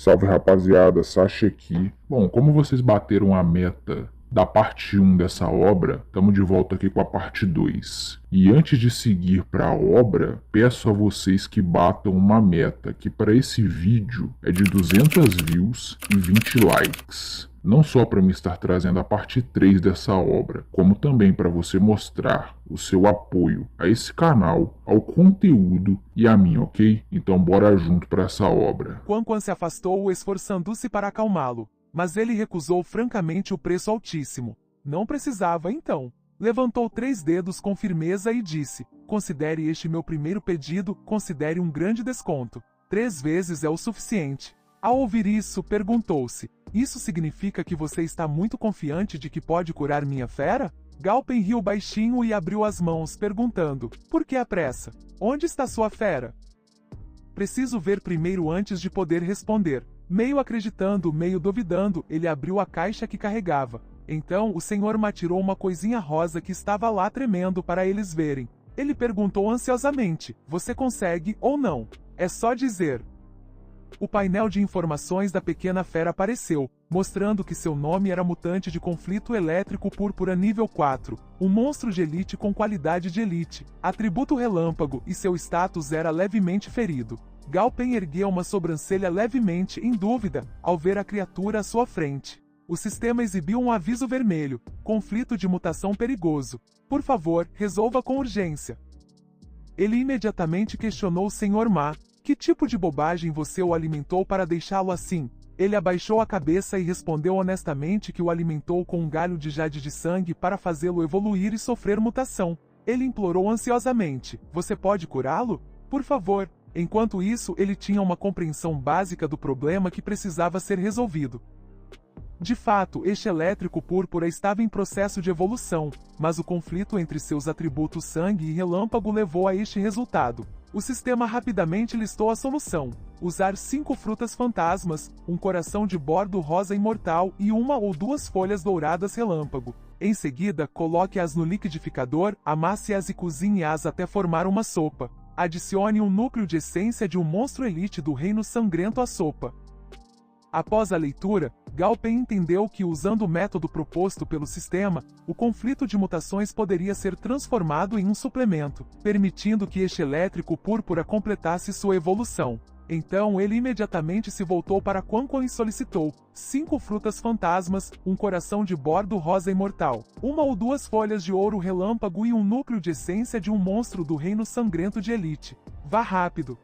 Salve rapaziada, Sasha aqui. Bom, como vocês bateram a meta da parte 1 dessa obra, estamos de volta aqui com a parte 2. E antes de seguir para a obra, peço a vocês que batam uma meta que para esse vídeo é de 200 views e 20 likes. Não só para me estar trazendo a parte 3 dessa obra, como também para você mostrar o seu apoio a esse canal, ao conteúdo e a mim, ok? Então bora junto para essa obra. Quan Quan se afastou, esforçando-se para acalmá-lo, mas ele recusou francamente o preço altíssimo. Não precisava, então. Levantou 3 dedos com firmeza e disse: considere este meu primeiro pedido, considere um grande desconto. 3 vezes é o suficiente. Ao ouvir isso, perguntou-se: isso significa que você está muito confiante de que pode curar minha fera? Galpen riu baixinho e abriu as mãos, perguntando: por que a pressa? Onde está sua fera? Preciso ver primeiro antes de poder responder. Meio acreditando, meio duvidando, ele abriu a caixa que carregava. Então o senhor Ma tirou uma coisinha rosa que estava lá tremendo para eles verem. Ele perguntou ansiosamente: você consegue ou não? É só dizer. O painel de informações da pequena fera apareceu, mostrando que seu nome era mutante de conflito elétrico púrpura nível 4, um monstro de elite com qualidade de elite, atributo relâmpago, e seu status era levemente ferido. Galpen ergueu uma sobrancelha levemente em dúvida ao ver a criatura à sua frente. O sistema exibiu um aviso vermelho: conflito de mutação perigoso. Por favor, resolva com urgência. Ele imediatamente questionou o Sr. Ma: que tipo de bobagem você o alimentou para deixá-lo assim? Ele abaixou a cabeça e respondeu honestamente que o alimentou com um galho de jade de sangue para fazê-lo evoluir e sofrer mutação. Ele implorou ansiosamente: você pode curá-lo? Por favor. Enquanto isso, ele tinha uma compreensão básica do problema que precisava ser resolvido. De fato, este elétrico púrpura estava em processo de evolução, mas o conflito entre seus atributos sangue e relâmpago levou a este resultado. O sistema rapidamente listou a solução: usar 5 frutas fantasmas, um coração de bordo rosa imortal e 1 ou 2 folhas douradas relâmpago. Em seguida, coloque-as no liquidificador, amasse-as e cozinhe-as até formar uma sopa. Adicione um núcleo de essência de um monstro elite do reino sangrento à sopa. Após a leitura, Galpen entendeu que, usando o método proposto pelo sistema, o conflito de mutações poderia ser transformado em um suplemento, permitindo que este elétrico púrpura completasse sua evolução. Então ele imediatamente se voltou para Quan Quan e solicitou 5 frutas fantasmas, um coração de bordo rosa imortal, 1 ou 2 folhas de ouro relâmpago e um núcleo de essência de um monstro do reino sangrento de elite. Vá rápido.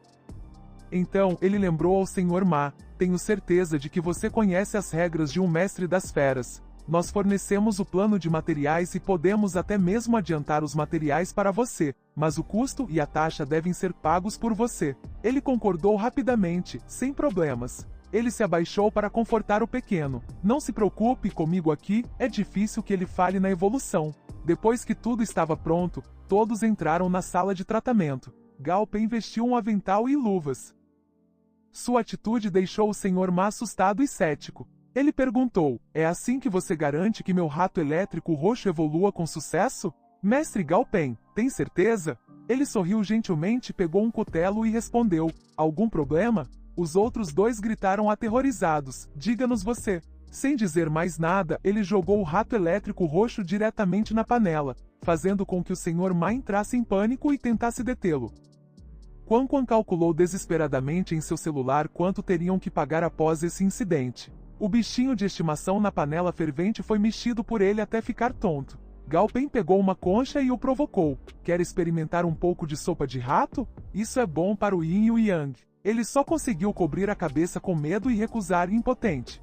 Então ele lembrou ao Sr. Ma: tenho certeza de que você conhece as regras de um mestre das feras. Nós fornecemos o plano de materiais e podemos até mesmo adiantar os materiais para você, mas o custo e a taxa devem ser pagos por você. Ele concordou rapidamente, sem problemas. Ele se abaixou para confortar o pequeno. Não se preocupe comigo aqui, é difícil que ele falhe na evolução. Depois que tudo estava pronto, todos entraram na sala de tratamento. Galpen vestiu um avental e luvas. Sua atitude deixou o Sr. Ma assustado e cético. Ele perguntou: é assim que você garante que meu rato elétrico roxo evolua com sucesso? Mestre Galpen, tem certeza? Ele sorriu gentilmente, pegou um cutelo e respondeu: algum problema? Os outros 2 gritaram aterrorizados: diga-nos você. Sem dizer mais nada, ele jogou o rato elétrico roxo diretamente na panela, fazendo com que o Sr. Ma entrasse em pânico e tentasse detê-lo. Quan Quan calculou desesperadamente em seu celular quanto teriam que pagar após esse incidente. O bichinho de estimação na panela fervente foi mexido por ele até ficar tonto. Galpen pegou uma concha e o provocou: quer experimentar um pouco de sopa de rato? Isso é bom para o yin e o yang. Ele só conseguiu cobrir a cabeça com medo e recusar impotente.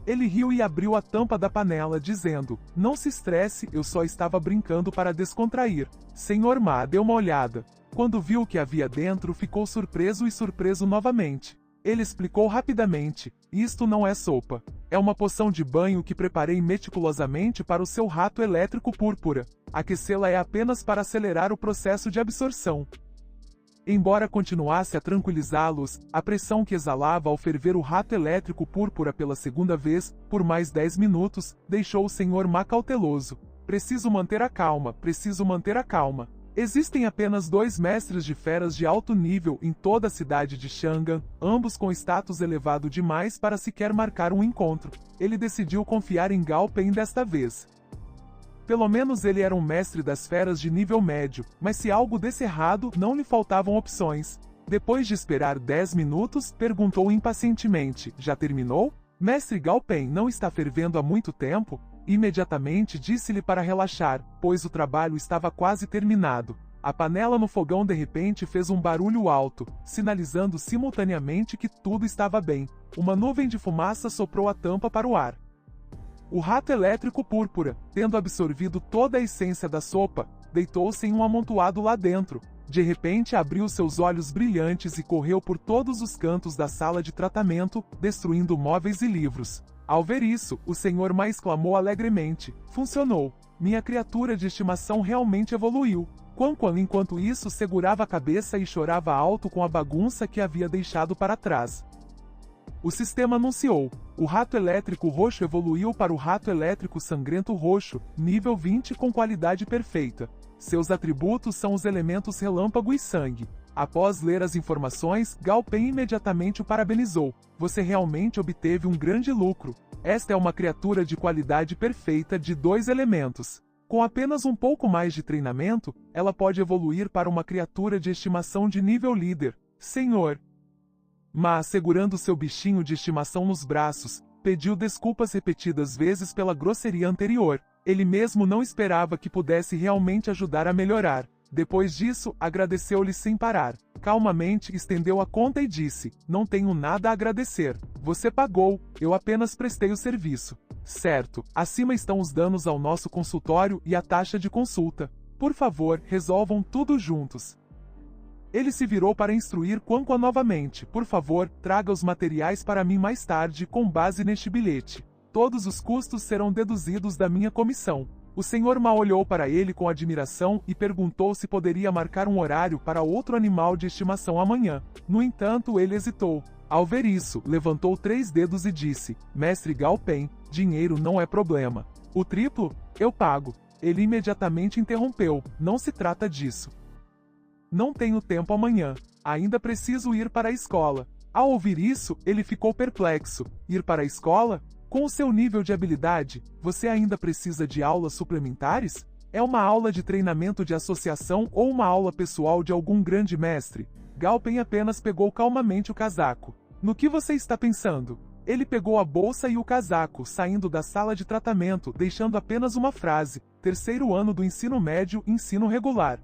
Ele riu e abriu a tampa da panela, dizendo: não se estresse, eu só estava brincando para descontrair. Sr. Ma deu uma olhada. Quando viu o que havia dentro, ficou surpreso e surpreso novamente. Ele explicou rapidamente: isto não é sopa. É uma poção de banho que preparei meticulosamente para o seu rato elétrico púrpura. Aquecê-la é apenas para acelerar o processo de absorção. Embora continuasse a tranquilizá-los, a pressão que exalava ao ferver o rato elétrico púrpura pela segunda vez, por mais 10 minutos, deixou o Sr. Ma cauteloso. Preciso manter a calma, preciso manter a calma. Existem apenas 2 mestres de feras de alto nível em toda a cidade de Chang'an, ambos com status elevado demais para sequer marcar um encontro. Ele decidiu confiar em Gao Peng desta vez. Pelo menos ele era um mestre das feras de nível médio, mas se algo desse errado, não lhe faltavam opções. Depois de esperar 10 minutos, perguntou impacientemente: já terminou? Mestre Gao Peng não está fervendo há muito tempo? Imediatamente disse-lhe para relaxar, pois o trabalho estava quase terminado. A panela no fogão de repente fez um barulho alto, sinalizando simultaneamente que tudo estava bem. Uma nuvem de fumaça soprou a tampa para o ar. O rato elétrico púrpura, tendo absorvido toda a essência da sopa, deitou-se em um amontoado lá dentro. De repente abriu seus olhos brilhantes e correu por todos os cantos da sala de tratamento, destruindo móveis e livros. Ao ver isso, o senhor mais clamou alegremente: funcionou! Minha criatura de estimação realmente evoluiu. Quan Quan, enquanto isso, segurava a cabeça e chorava alto com a bagunça que havia deixado para trás. O sistema anunciou: o rato elétrico roxo evoluiu para o rato elétrico sangrento roxo, nível 20 com qualidade perfeita. Seus atributos são os elementos relâmpago e sangue. Após ler as informações, Gao Peng imediatamente o parabenizou. Você realmente obteve um grande lucro. Esta é uma criatura de qualidade perfeita de 2 elementos. Com apenas um pouco mais de treinamento, ela pode evoluir para uma criatura de estimação de nível líder. Senhor. Mas, segurando seu bichinho de estimação nos braços, pediu desculpas repetidas vezes pela grosseria anterior. Ele mesmo não esperava que pudesse realmente ajudar a melhorar. Depois disso, agradeceu-lhe sem parar. Calmamente estendeu a conta e disse: não tenho nada a agradecer. Você pagou, eu apenas prestei o serviço. Certo, acima estão os danos ao nosso consultório e a taxa de consulta. Por favor, resolvam tudo juntos. Ele se virou para instruir Quan Quan novamente: por favor, traga os materiais para mim mais tarde com base neste bilhete. Todos os custos serão deduzidos da minha comissão. O senhor Ma olhou para ele com admiração e perguntou se poderia marcar um horário para outro animal de estimação amanhã. No entanto, ele hesitou. Ao ver isso, levantou 3 dedos e disse: Mestre Gao Peng, dinheiro não é problema. O triplo? Eu pago. Ele imediatamente interrompeu: não se trata disso. Não tenho tempo amanhã. Ainda preciso ir para a escola. Ao ouvir isso, ele ficou perplexo. Ir para a escola? Com o seu nível de habilidade, você ainda precisa de aulas suplementares? É uma aula de treinamento de associação ou uma aula pessoal de algum grande mestre? Gao Peng apenas pegou calmamente o casaco. No que você está pensando? Ele pegou a bolsa e o casaco, saindo da sala de tratamento, deixando apenas uma frase: 3º ano do ensino médio, ensino regular.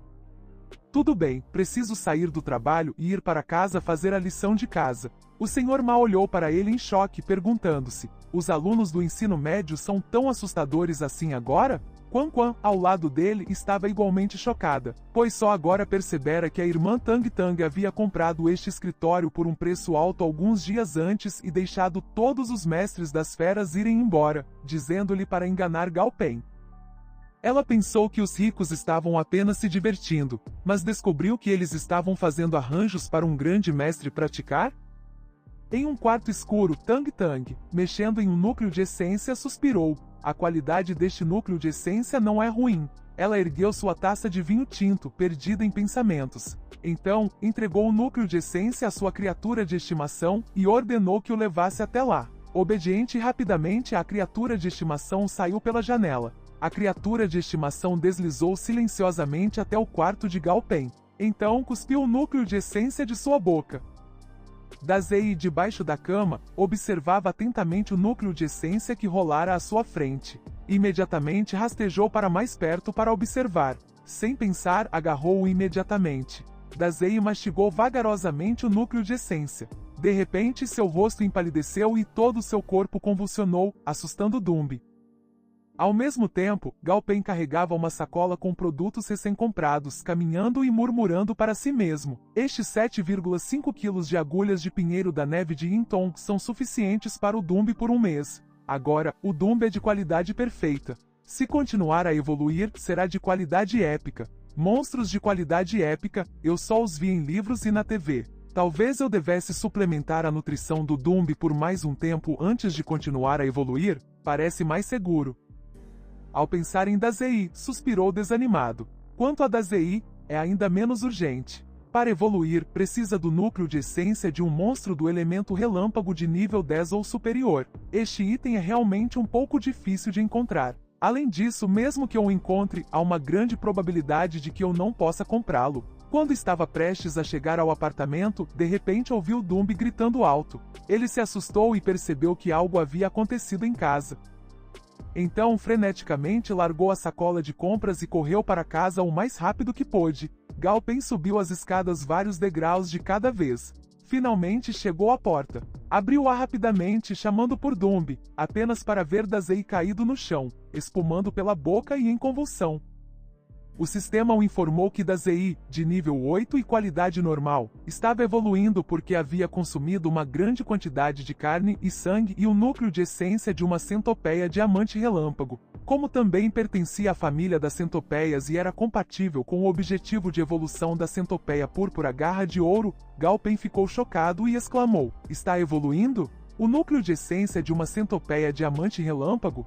Tudo bem, preciso sair do trabalho e ir para casa fazer a lição de casa. O senhor Ma olhou para ele em choque, perguntando-se: os alunos do ensino médio são tão assustadores assim agora? Quan Quan, ao lado dele, estava igualmente chocada, pois só agora percebera que a irmã Tang Tang havia comprado este escritório por um preço alto alguns dias antes e deixado todos os mestres das feras irem embora, dizendo-lhe para enganar Gao Peng. Ela pensou que os ricos estavam apenas se divertindo, mas descobriu que eles estavam fazendo arranjos para um grande mestre praticar? Em um quarto escuro, Tang Tang, mexendo em um núcleo de essência, suspirou. A qualidade deste núcleo de essência não é ruim. Ela ergueu sua taça de vinho tinto, perdida em pensamentos. Então, entregou o núcleo de essência à sua criatura de estimação e ordenou que o levasse até lá. Obediente rapidamente, a criatura de estimação saiu pela janela. A criatura de estimação deslizou silenciosamente até o quarto de Gao Peng. Então cuspiu o núcleo de essência de sua boca. Dazei, debaixo da cama, observava atentamente o núcleo de essência que rolara à sua frente. Imediatamente rastejou para mais perto para observar. Sem pensar, agarrou-o imediatamente. Dazei mastigou vagarosamente o núcleo de essência. De repente, seu rosto empalideceu e todo o seu corpo convulsionou, assustando Dumbi. Ao mesmo tempo, Gao Peng carregava uma sacola com produtos recém-comprados, caminhando e murmurando para si mesmo. Estes 7,5 quilos de agulhas de pinheiro da neve de Yinton são suficientes para o Dumbi por um mês. Agora, o Dumbi é de qualidade perfeita. Se continuar a evoluir, será de qualidade épica. Monstros de qualidade épica, eu só os vi em livros e na TV. Talvez eu devesse suplementar a nutrição do Dumbi por mais um tempo antes de continuar a evoluir, parece mais seguro. Ao pensar em Dazei, suspirou desanimado. Quanto a Dazei, é ainda menos urgente. Para evoluir, precisa do núcleo de essência de um monstro do elemento relâmpago de nível 10 ou superior. Este item é realmente um pouco difícil de encontrar. Além disso, mesmo que eu o encontre, há uma grande probabilidade de que eu não possa comprá-lo. Quando estava prestes a chegar ao apartamento, de repente ouviu Dumbi gritando alto. Ele se assustou e percebeu que algo havia acontecido em casa. Então, freneticamente largou a sacola de compras e correu para casa o mais rápido que pôde. Gao Pen subiu as escadas vários degraus de cada vez. Finalmente chegou à porta. Abriu-a rapidamente, chamando por Dumbi, apenas para ver Dazei caído no chão, espumando pela boca e em convulsão. O sistema o informou que Dazei, de nível 8 e qualidade normal, estava evoluindo porque havia consumido uma grande quantidade de carne e sangue e o núcleo de essência de uma centopeia diamante relâmpago. Como também pertencia à família das centopeias e era compatível com o objetivo de evolução da centopeia púrpura garra de ouro, Gao Pen ficou chocado e exclamou: "Está evoluindo? O núcleo de essência de uma centopeia diamante relâmpago?"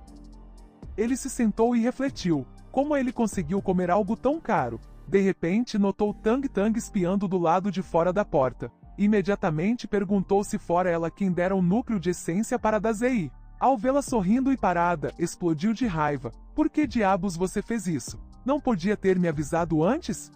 Ele se sentou e refletiu. Como ele conseguiu comer algo tão caro? De repente notou Tang Tang espiando do lado de fora da porta. Imediatamente perguntou se fora ela quem dera o núcleo de essência para Dazei. Ao vê-la sorrindo e parada, explodiu de raiva. Por que diabos você fez isso? Não podia ter me avisado antes?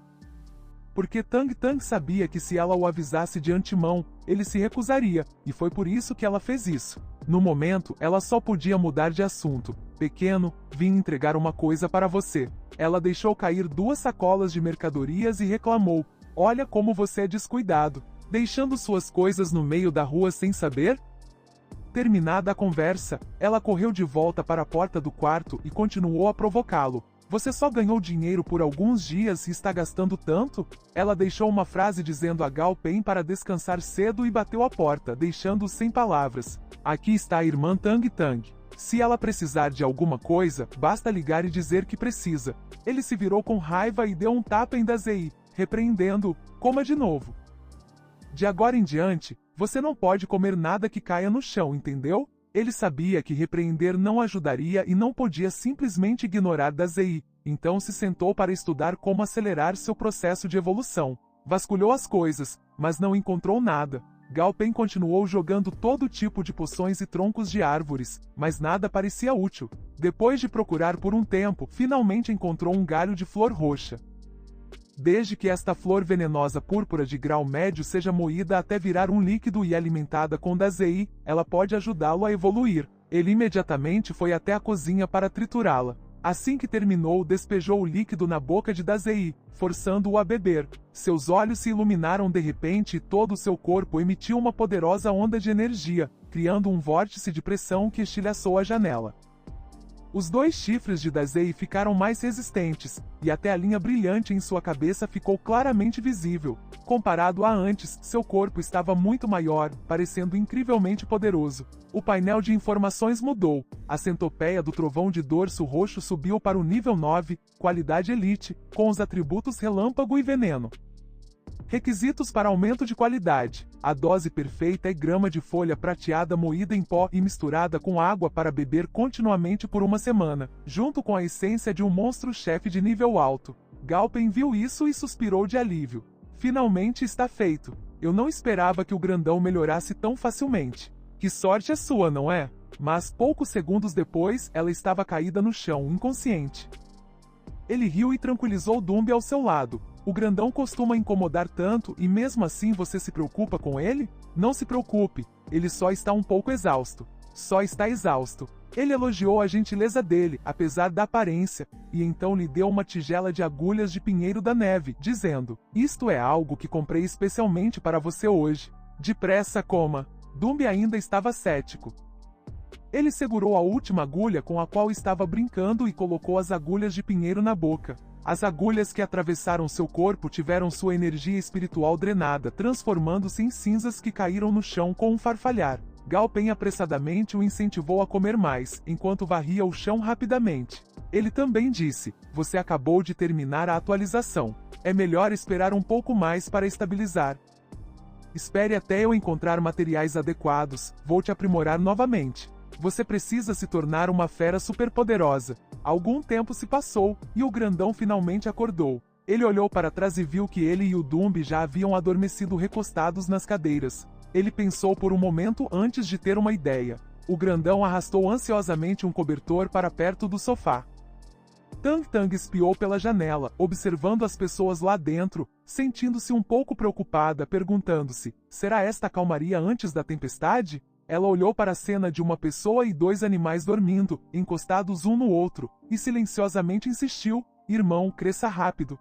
Porque Tang Tang sabia que se ela o avisasse de antemão, ele se recusaria, e foi por isso que ela fez isso. No momento, ela só podia mudar de assunto. Pequeno, vim entregar uma coisa para você. Ela deixou cair 2 sacolas de mercadorias e reclamou: "Olha como você é descuidado, deixando suas coisas no meio da rua sem saber?" Terminada a conversa, ela correu de volta para a porta do quarto e continuou a provocá-lo. "Você só ganhou dinheiro por alguns dias e está gastando tanto?" Ela deixou uma frase dizendo a Gao Pen para descansar cedo e bateu a porta, deixando-o sem palavras. "Aqui está a irmã Tang Tang. Se ela precisar de alguma coisa, basta ligar e dizer que precisa." Ele se virou com raiva e deu um tapa em Dazei, repreendendo-o: "Coma de novo. De agora em diante, você não pode comer nada que caia no chão, entendeu?" Ele sabia que repreender não ajudaria e não podia simplesmente ignorar Dazei, então se sentou para estudar como acelerar seu processo de evolução. Vasculhou as coisas, mas não encontrou nada. Gao Pen continuou jogando todo tipo de poções e troncos de árvores, mas nada parecia útil. Depois de procurar por um tempo, finalmente encontrou um galho de flor roxa. Desde que esta flor venenosa púrpura de grau médio seja moída até virar um líquido e alimentada com Dazei, ela pode ajudá-lo a evoluir. Ele imediatamente foi até a cozinha para triturá-la. Assim que terminou, despejou o líquido na boca de Dazei, forçando-o a beber. Seus olhos se iluminaram de repente e todo o seu corpo emitiu uma poderosa onda de energia, criando um vórtice de pressão que estilhaçou a janela. Os 2 chifres de Dazei ficaram mais resistentes, e até a linha brilhante em sua cabeça ficou claramente visível. Comparado a antes, seu corpo estava muito maior, parecendo incrivelmente poderoso. O painel de informações mudou. A centopeia do trovão de dorso roxo subiu para o nível 9, qualidade elite, com os atributos relâmpago e veneno. Requisitos para aumento de qualidade: a dose perfeita é grama de folha prateada moída em pó e misturada com água para beber continuamente por uma semana, junto com a essência de um monstro-chefe de nível alto. Gao Pen viu isso e suspirou de alívio. Finalmente está feito. Eu não esperava que o grandão melhorasse tão facilmente. Que sorte a sua, não é? Mas poucos segundos depois, ela estava caída no chão, inconsciente. Ele riu e tranquilizou Dumbi ao seu lado. O grandão costuma incomodar tanto e mesmo assim você se preocupa com ele? Não se preocupe, ele só está um pouco exausto. Só está exausto. Ele elogiou a gentileza dele, apesar da aparência, e então lhe deu uma tigela de agulhas de pinheiro da neve, dizendo: "Isto é algo que comprei especialmente para você hoje. Depressa coma." Dumbi ainda estava cético. Ele segurou a última agulha com a qual estava brincando e colocou as agulhas de pinheiro na boca. As agulhas que atravessaram seu corpo tiveram sua energia espiritual drenada, transformando-se em cinzas que caíram no chão com um farfalhar. Gao Pen apressadamente o incentivou a comer mais, enquanto varria o chão rapidamente. Ele também disse: "Você acabou de terminar a atualização. É melhor esperar um pouco mais para estabilizar. Espere até eu encontrar materiais adequados, vou te aprimorar novamente. Você precisa se tornar uma fera superpoderosa." Algum tempo se passou, e o grandão finalmente acordou. Ele olhou para trás e viu que ele e o Dumbi já haviam adormecido recostados nas cadeiras. Ele pensou por um momento antes de ter uma ideia. O grandão arrastou ansiosamente um cobertor para perto do sofá. Tang Tang espiou pela janela, observando as pessoas lá dentro, sentindo-se um pouco preocupada, perguntando-se: será esta a calmaria antes da tempestade? Ela olhou para a cena de uma pessoa e 2 animais dormindo, encostados um no outro, e silenciosamente insistiu: irmão, cresça rápido.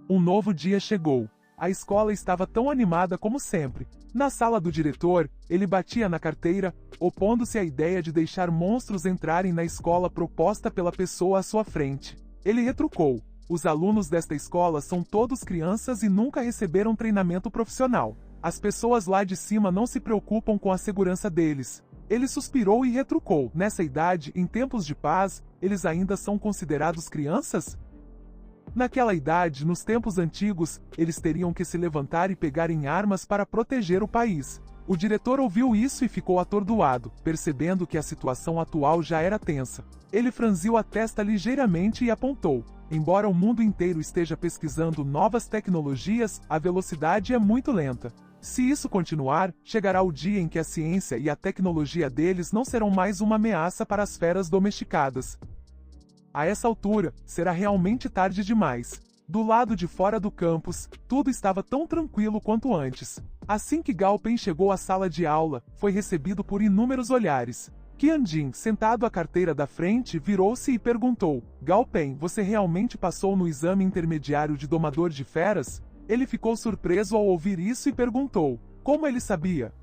Um novo dia chegou. A escola estava tão animada como sempre. Na sala do diretor, ele batia na carteira, opondo-se à ideia de deixar monstros entrarem na escola proposta pela pessoa à sua frente. Ele retrucou: os alunos desta escola são todos crianças e nunca receberam treinamento profissional. As pessoas lá de cima não se preocupam com a segurança deles. Ele suspirou e retrucou: nessa idade, em tempos de paz, eles ainda são considerados crianças? Naquela idade, nos tempos antigos, eles teriam que se levantar e pegar em armas para proteger o país. O diretor ouviu isso e ficou atordoado, percebendo que a situação atual já era tensa. Ele franziu a testa ligeiramente e apontou: embora o mundo inteiro esteja pesquisando novas tecnologias, a velocidade é muito lenta. Se isso continuar, chegará o dia em que a ciência e a tecnologia deles não serão mais uma ameaça para as feras domesticadas. A essa altura, será realmente tarde demais. Do lado de fora do campus, tudo estava tão tranquilo quanto antes. Assim que Gao Pen chegou à sala de aula, foi recebido por inúmeros olhares. Qianjin, sentado à carteira da frente, virou-se e perguntou: Gao Pen, você realmente passou no exame intermediário de domador de feras? Ele ficou surpreso ao ouvir isso e perguntou: como ele sabia?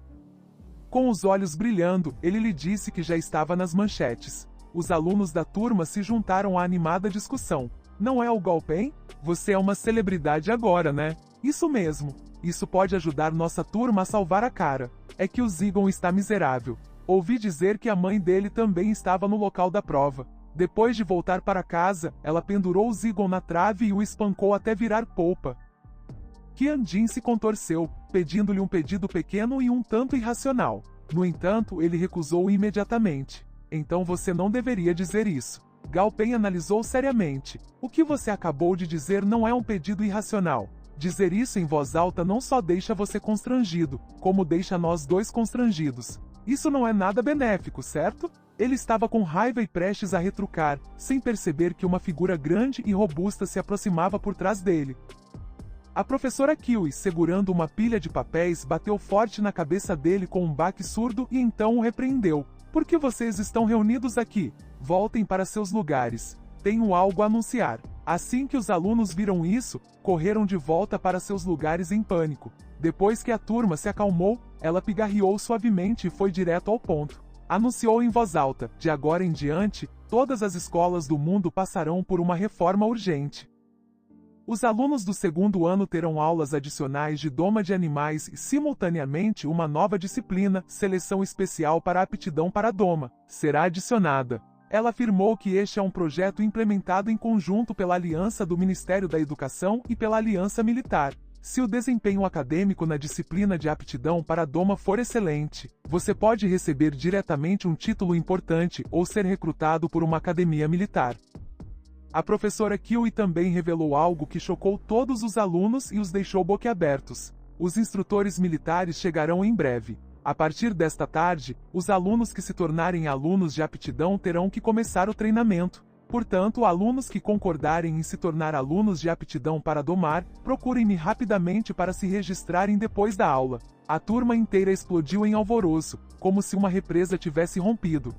Com os olhos brilhando, ele lhe disse que já estava nas manchetes. Os alunos da turma se juntaram à animada discussão. Não é o Gao Pen? Você é uma celebridade agora, né? Isso mesmo. Isso pode ajudar nossa turma a salvar a cara. É que o Zigon está miserável. Ouvi dizer que a mãe dele também estava no local da prova. Depois de voltar para casa, ela pendurou o Zigon na trave e o espancou até virar polpa. Qianjin se contorceu, pedindo-lhe um pedido pequeno e um tanto irracional. No entanto, ele recusou imediatamente. Então você não deveria dizer isso. Gao Pen analisou seriamente. O que você acabou de dizer não é um pedido irracional. Dizer isso em voz alta não só deixa você constrangido, como deixa nós dois constrangidos. Isso não é nada benéfico, certo? Ele estava com raiva e prestes a retrucar, sem perceber que uma figura grande e robusta se aproximava por trás dele. A professora Kiwi, segurando uma pilha de papéis, bateu forte na cabeça dele com um baque surdo e então o repreendeu. Por que vocês estão reunidos aqui? Voltem para seus lugares. Tenho algo a anunciar. Assim que os alunos viram isso, correram de volta para seus lugares em pânico. Depois que a turma se acalmou, ela pigarreou suavemente e foi direto ao ponto. Anunciou em voz alta: de agora em diante, todas as escolas do mundo passarão por uma reforma urgente. Os alunos do 2º ano terão aulas adicionais de doma de animais e, simultaneamente, uma nova disciplina, seleção especial para aptidão para doma, será adicionada. Ela afirmou que este é um projeto implementado em conjunto pela Aliança do Ministério da Educação e pela Aliança Militar. Se o desempenho acadêmico na disciplina de aptidão para doma for excelente, você pode receber diretamente um título importante ou ser recrutado por uma academia militar. A professora Kiwi também revelou algo que chocou todos os alunos e os deixou boquiabertos. Os instrutores militares chegarão em breve. A partir desta tarde, os alunos que se tornarem alunos de aptidão terão que começar o treinamento. Portanto, alunos que concordarem em se tornar alunos de aptidão para domar, procurem-me rapidamente para se registrarem depois da aula. A turma inteira explodiu em alvoroço, como se uma represa tivesse rompido.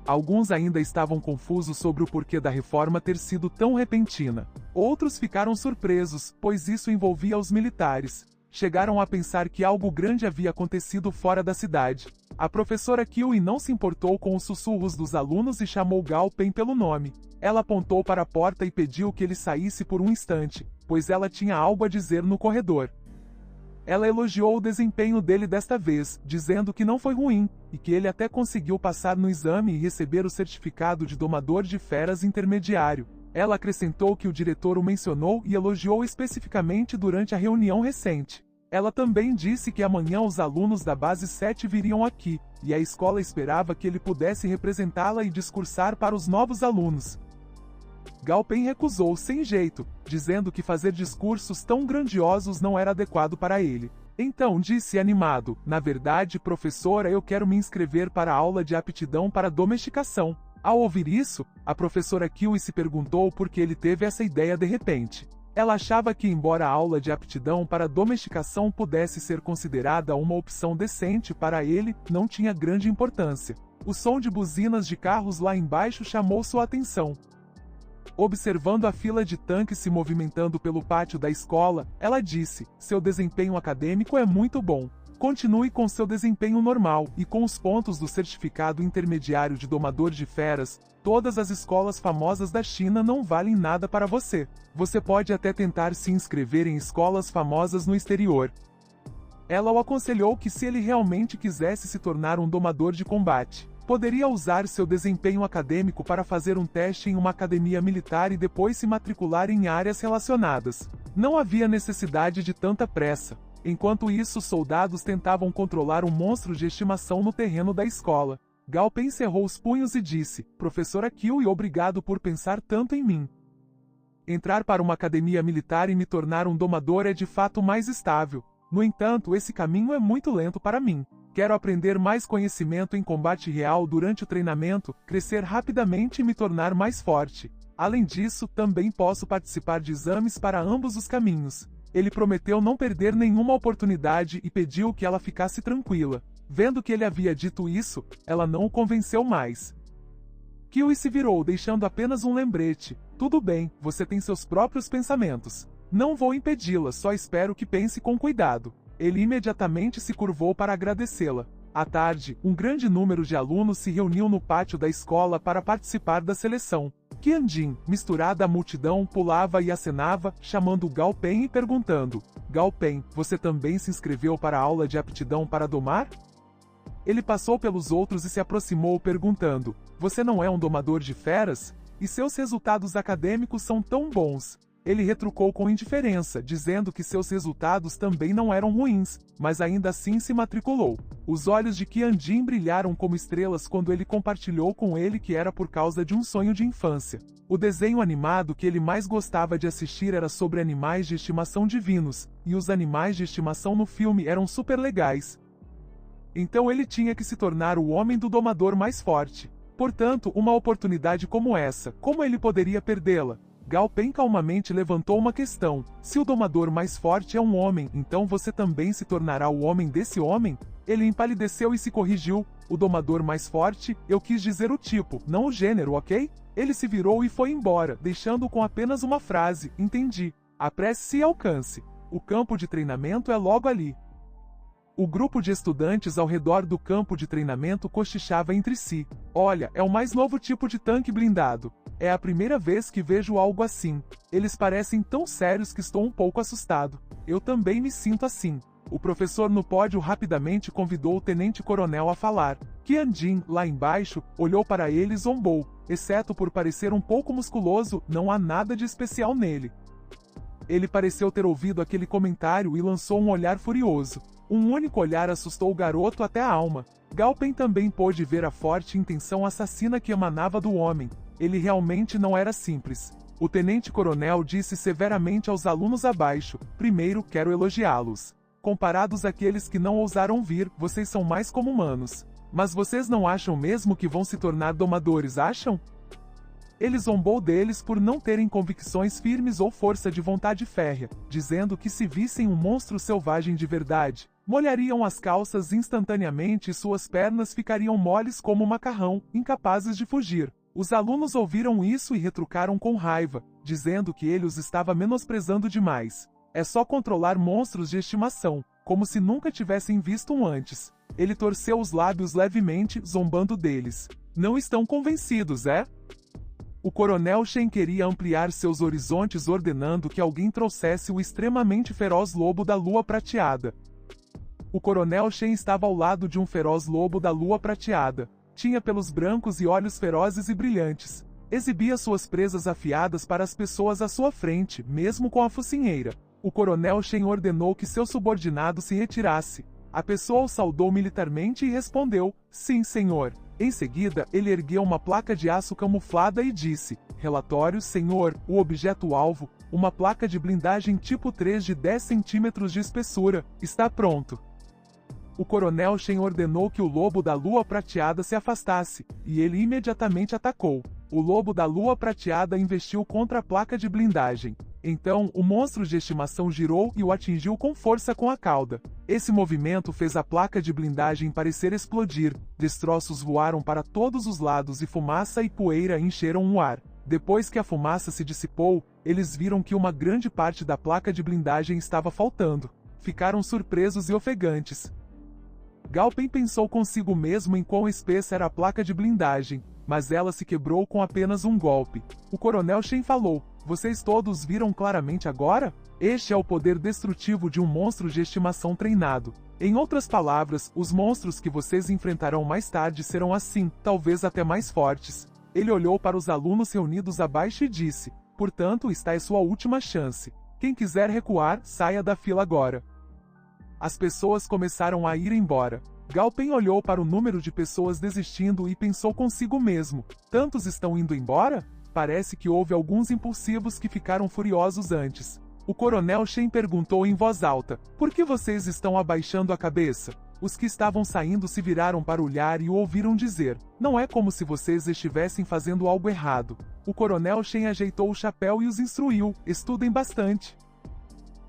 Alguns ainda estavam confusos sobre o porquê da reforma ter sido tão repentina. Outros ficaram surpresos, pois isso envolvia os militares. Chegaram a pensar que algo grande havia acontecido fora da cidade. A professora Kiwi não se importou com os sussurros dos alunos e chamou Gao Pen pelo nome. Ela apontou para a porta e pediu que ele saísse por um instante, pois ela tinha algo a dizer no corredor. Ela elogiou o desempenho dele desta vez, dizendo que não foi ruim, e que ele até conseguiu passar no exame e receber o certificado de domador de feras intermediário. Ela acrescentou que o diretor o mencionou e elogiou especificamente durante a reunião recente. Ela também disse que amanhã os alunos da base 7 viriam aqui, e a escola esperava que ele pudesse representá-la e discursar para os novos alunos. Gao Pen recusou sem jeito, dizendo que fazer discursos tão grandiosos não era adequado para ele. Então disse animado, na verdade, professora, eu quero me inscrever para a aula de aptidão para domesticação. Ao ouvir isso, a professora Kiwi se perguntou por que ele teve essa ideia de repente. Ela achava que, embora a aula de aptidão para domesticação pudesse ser considerada uma opção decente para ele, não tinha grande importância. O som de buzinas de carros lá embaixo chamou sua atenção. Observando a fila de tanques se movimentando pelo pátio da escola, ela disse: seu desempenho acadêmico é muito bom. Continue com seu desempenho normal, e com os pontos do certificado intermediário de domador de feras, todas as escolas famosas da China não valem nada para você. Você pode até tentar se inscrever em escolas famosas no exterior. Ela o aconselhou que se ele realmente quisesse se tornar um domador de combate, poderia usar seu desempenho acadêmico para fazer um teste em uma academia militar e depois se matricular em áreas relacionadas. Não havia necessidade de tanta pressa. Enquanto isso, soldados tentavam controlar um monstro de estimação no terreno da escola. Gao Pen cerrou os punhos e disse: professora Kiwi, obrigado por pensar tanto em mim. Entrar para uma academia militar e me tornar um domador é de fato mais estável. No entanto, esse caminho é muito lento para mim. Quero aprender mais conhecimento em combate real durante o treinamento, crescer rapidamente e me tornar mais forte. Além disso, também posso participar de exames para ambos os caminhos. Ele prometeu não perder nenhuma oportunidade e pediu que ela ficasse tranquila. Vendo que ele havia dito isso, ela não o convenceu mais. Kiwi se virou, deixando apenas um lembrete. Tudo bem, você tem seus próprios pensamentos. Não vou impedi-la, só espero que pense com cuidado. Ele imediatamente se curvou para agradecê-la. À tarde, um grande número de alunos se reuniu no pátio da escola para participar da seleção. Qianjin, misturada à multidão, pulava e acenava, chamando Gao Pen e perguntando: Gao Pen, você também se inscreveu para a aula de aptidão para domar? Ele passou pelos outros e se aproximou perguntando: você não é um domador de feras? E seus resultados acadêmicos são tão bons. Ele retrucou com indiferença, dizendo que seus resultados também não eram ruins, mas ainda assim se matriculou. Os olhos de Qianjin brilharam como estrelas quando ele compartilhou com ele que era por causa de um sonho de infância. O desenho animado que ele mais gostava de assistir era sobre animais de estimação divinos, e os animais de estimação no filme eram super legais. Então ele tinha que se tornar o homem do domador mais forte. Portanto, uma oportunidade como essa, como ele poderia perdê-la? Gao Pen calmamente levantou uma questão. Se o domador mais forte é um homem, então você também se tornará o homem desse homem? Ele empalideceu e se corrigiu. O domador mais forte, eu quis dizer o tipo, não o gênero, ok? Ele se virou e foi embora, deixando com apenas uma frase: entendi. Apresse-se e alcance. O campo de treinamento é logo ali. O grupo de estudantes ao redor do campo de treinamento cochichava entre si. Olha, é o mais novo tipo de tanque blindado. É a primeira vez que vejo algo assim. Eles parecem tão sérios que estou um pouco assustado. Eu também me sinto assim. O professor no pódio rapidamente convidou o tenente-coronel a falar. Qianjin, lá embaixo, olhou para ele e zombou. Exceto por parecer um pouco musculoso, não há nada de especial nele. Ele pareceu ter ouvido aquele comentário e lançou um olhar furioso. Um único olhar assustou o garoto até a alma. Gao Pen também pôde ver a forte intenção assassina que emanava do homem. Ele realmente não era simples. O tenente-coronel disse severamente aos alunos abaixo: primeiro, quero elogiá-los. Comparados àqueles que não ousaram vir, vocês são mais como humanos. Mas vocês não acham mesmo que vão se tornar domadores, acham? Ele zombou deles por não terem convicções firmes ou força de vontade férrea, dizendo que se vissem um monstro selvagem de verdade, molhariam as calças instantaneamente e suas pernas ficariam moles como um macarrão, incapazes de fugir. Os alunos ouviram isso e retrucaram com raiva, dizendo que ele os estava menosprezando demais. É só controlar monstros de estimação, como se nunca tivessem visto um antes. Ele torceu os lábios levemente, zombando deles. Não estão convencidos, é? O coronel Shen queria ampliar seus horizontes ordenando que alguém trouxesse o extremamente feroz lobo da lua prateada. O coronel Shen estava ao lado de um feroz lobo da lua prateada. Tinha pelos brancos e olhos ferozes e brilhantes. Exibia suas presas afiadas para as pessoas à sua frente, mesmo com a focinheira. O coronel Shen ordenou que seu subordinado se retirasse. A pessoa o saudou militarmente e respondeu: sim, senhor. Em seguida, ele ergueu uma placa de aço camuflada e disse: Relatório, senhor, o objeto-alvo, uma placa de blindagem tipo 3 de 10 centímetros de espessura, está pronto. O coronel Shen ordenou que o lobo da lua prateada se afastasse, e ele imediatamente atacou. O lobo da lua prateada investiu contra a placa de blindagem. Então, o monstro de estimação girou e o atingiu com força com a cauda. Esse movimento fez a placa de blindagem parecer explodir, destroços voaram para todos os lados e fumaça e poeira encheram o ar. Depois que a fumaça se dissipou, eles viram que uma grande parte da placa de blindagem estava faltando. Ficaram surpresos e ofegantes. Gao Peng pensou consigo mesmo em quão espessa era a placa de blindagem, mas ela se quebrou com apenas um golpe. O coronel Shen falou: Vocês todos viram claramente agora? Este é o poder destrutivo de um monstro de estimação treinado. Em outras palavras, os monstros que vocês enfrentarão mais tarde serão assim, talvez até mais fortes. Ele olhou para os alunos reunidos abaixo e disse: Portanto, esta é sua última chance. Quem quiser recuar, saia da fila agora. As pessoas começaram a ir embora. Gao Peng olhou para o número de pessoas desistindo e pensou consigo mesmo: Tantos estão indo embora? Parece que houve alguns impulsivos que ficaram furiosos antes. O coronel Shen perguntou em voz alta: Por que vocês estão abaixando a cabeça? Os que estavam saindo se viraram para olhar e o ouviram dizer: Não é como se vocês estivessem fazendo algo errado. O coronel Shen ajeitou o chapéu e os instruiu: Estudem bastante.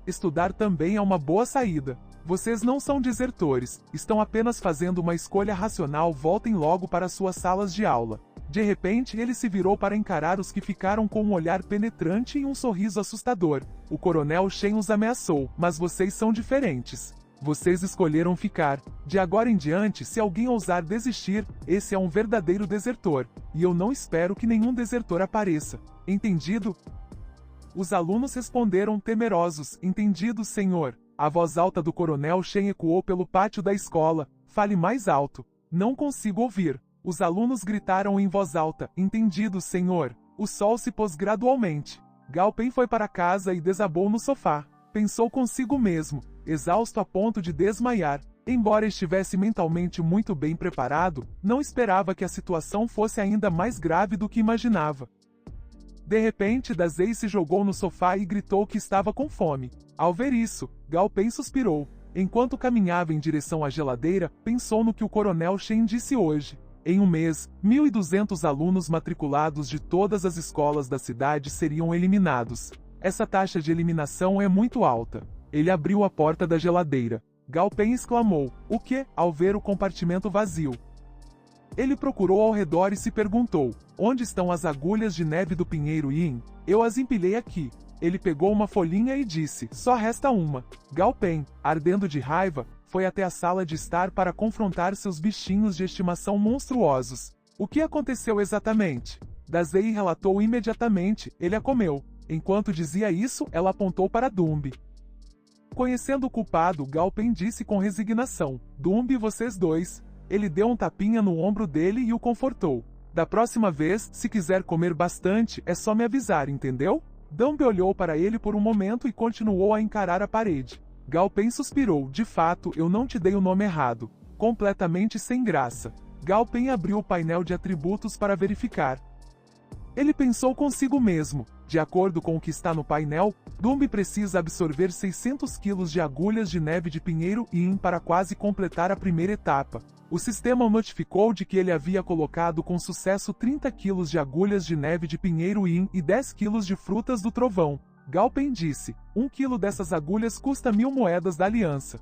Estudar também é uma boa saída. Vocês não são desertores, estão apenas fazendo uma escolha racional. Voltem logo para suas salas de aula. De repente, ele se virou para encarar os que ficaram com um olhar penetrante e um sorriso assustador. O coronel Shen os ameaçou: Mas vocês são diferentes. Vocês escolheram ficar. De agora em diante, se alguém ousar desistir, esse é um verdadeiro desertor. E eu não espero que nenhum desertor apareça. Entendido? Os alunos responderam temerosos: Entendido, senhor. A voz alta do coronel Shen ecoou pelo pátio da escola: Fale mais alto. Não consigo ouvir. Os alunos gritaram em voz alta: Entendido, senhor. O sol se pôs gradualmente. Gao Peng foi para casa e desabou no sofá. Pensou consigo mesmo, exausto a ponto de desmaiar. Embora estivesse mentalmente muito bem preparado, não esperava que a situação fosse ainda mais grave do que imaginava. De repente, Dazei se jogou no sofá e gritou que estava com fome. Ao ver isso, Gao Peng suspirou. Enquanto caminhava em direção à geladeira, pensou no que o coronel Shen disse hoje. Em um mês, 1.200 alunos matriculados de todas as escolas da cidade seriam eliminados. Essa taxa de eliminação é muito alta. Ele abriu a porta da geladeira. Gao Peng exclamou: O quê? Ao ver o compartimento vazio. Ele procurou ao redor e se perguntou: Onde estão as agulhas de neve do Pinheiro Yin? Eu as empilhei aqui. Ele pegou uma folhinha e disse: Só resta uma. Gao Peng, ardendo de raiva, foi até a sala de estar para confrontar seus bichinhos de estimação monstruosos. O que aconteceu exatamente? Dazei relatou imediatamente: Ele a comeu. Enquanto dizia isso, ela apontou para Dumbi. Conhecendo o culpado, Gao Peng disse com resignação: Dumbi, vocês dois. Ele deu um tapinha no ombro dele e o confortou. Da próxima vez, se quiser comer bastante, é só me avisar, entendeu? Dumbi olhou para ele por um momento e continuou a encarar a parede. Gao Peng suspirou: De fato, eu não te dei o nome errado. Completamente sem graça. Gao Peng abriu o painel de atributos para verificar. Ele pensou consigo mesmo: de acordo com o que está no painel, Dumbi precisa absorver 600 quilos de agulhas de neve de Pinheiro Yin para quase completar a primeira etapa. O sistema o notificou de que ele havia colocado com sucesso 30 quilos de agulhas de neve de Pinheiro Yin e 10 quilos de frutas do trovão. Gao Peng disse: 1 quilo dessas agulhas custa 1.000 moedas da aliança.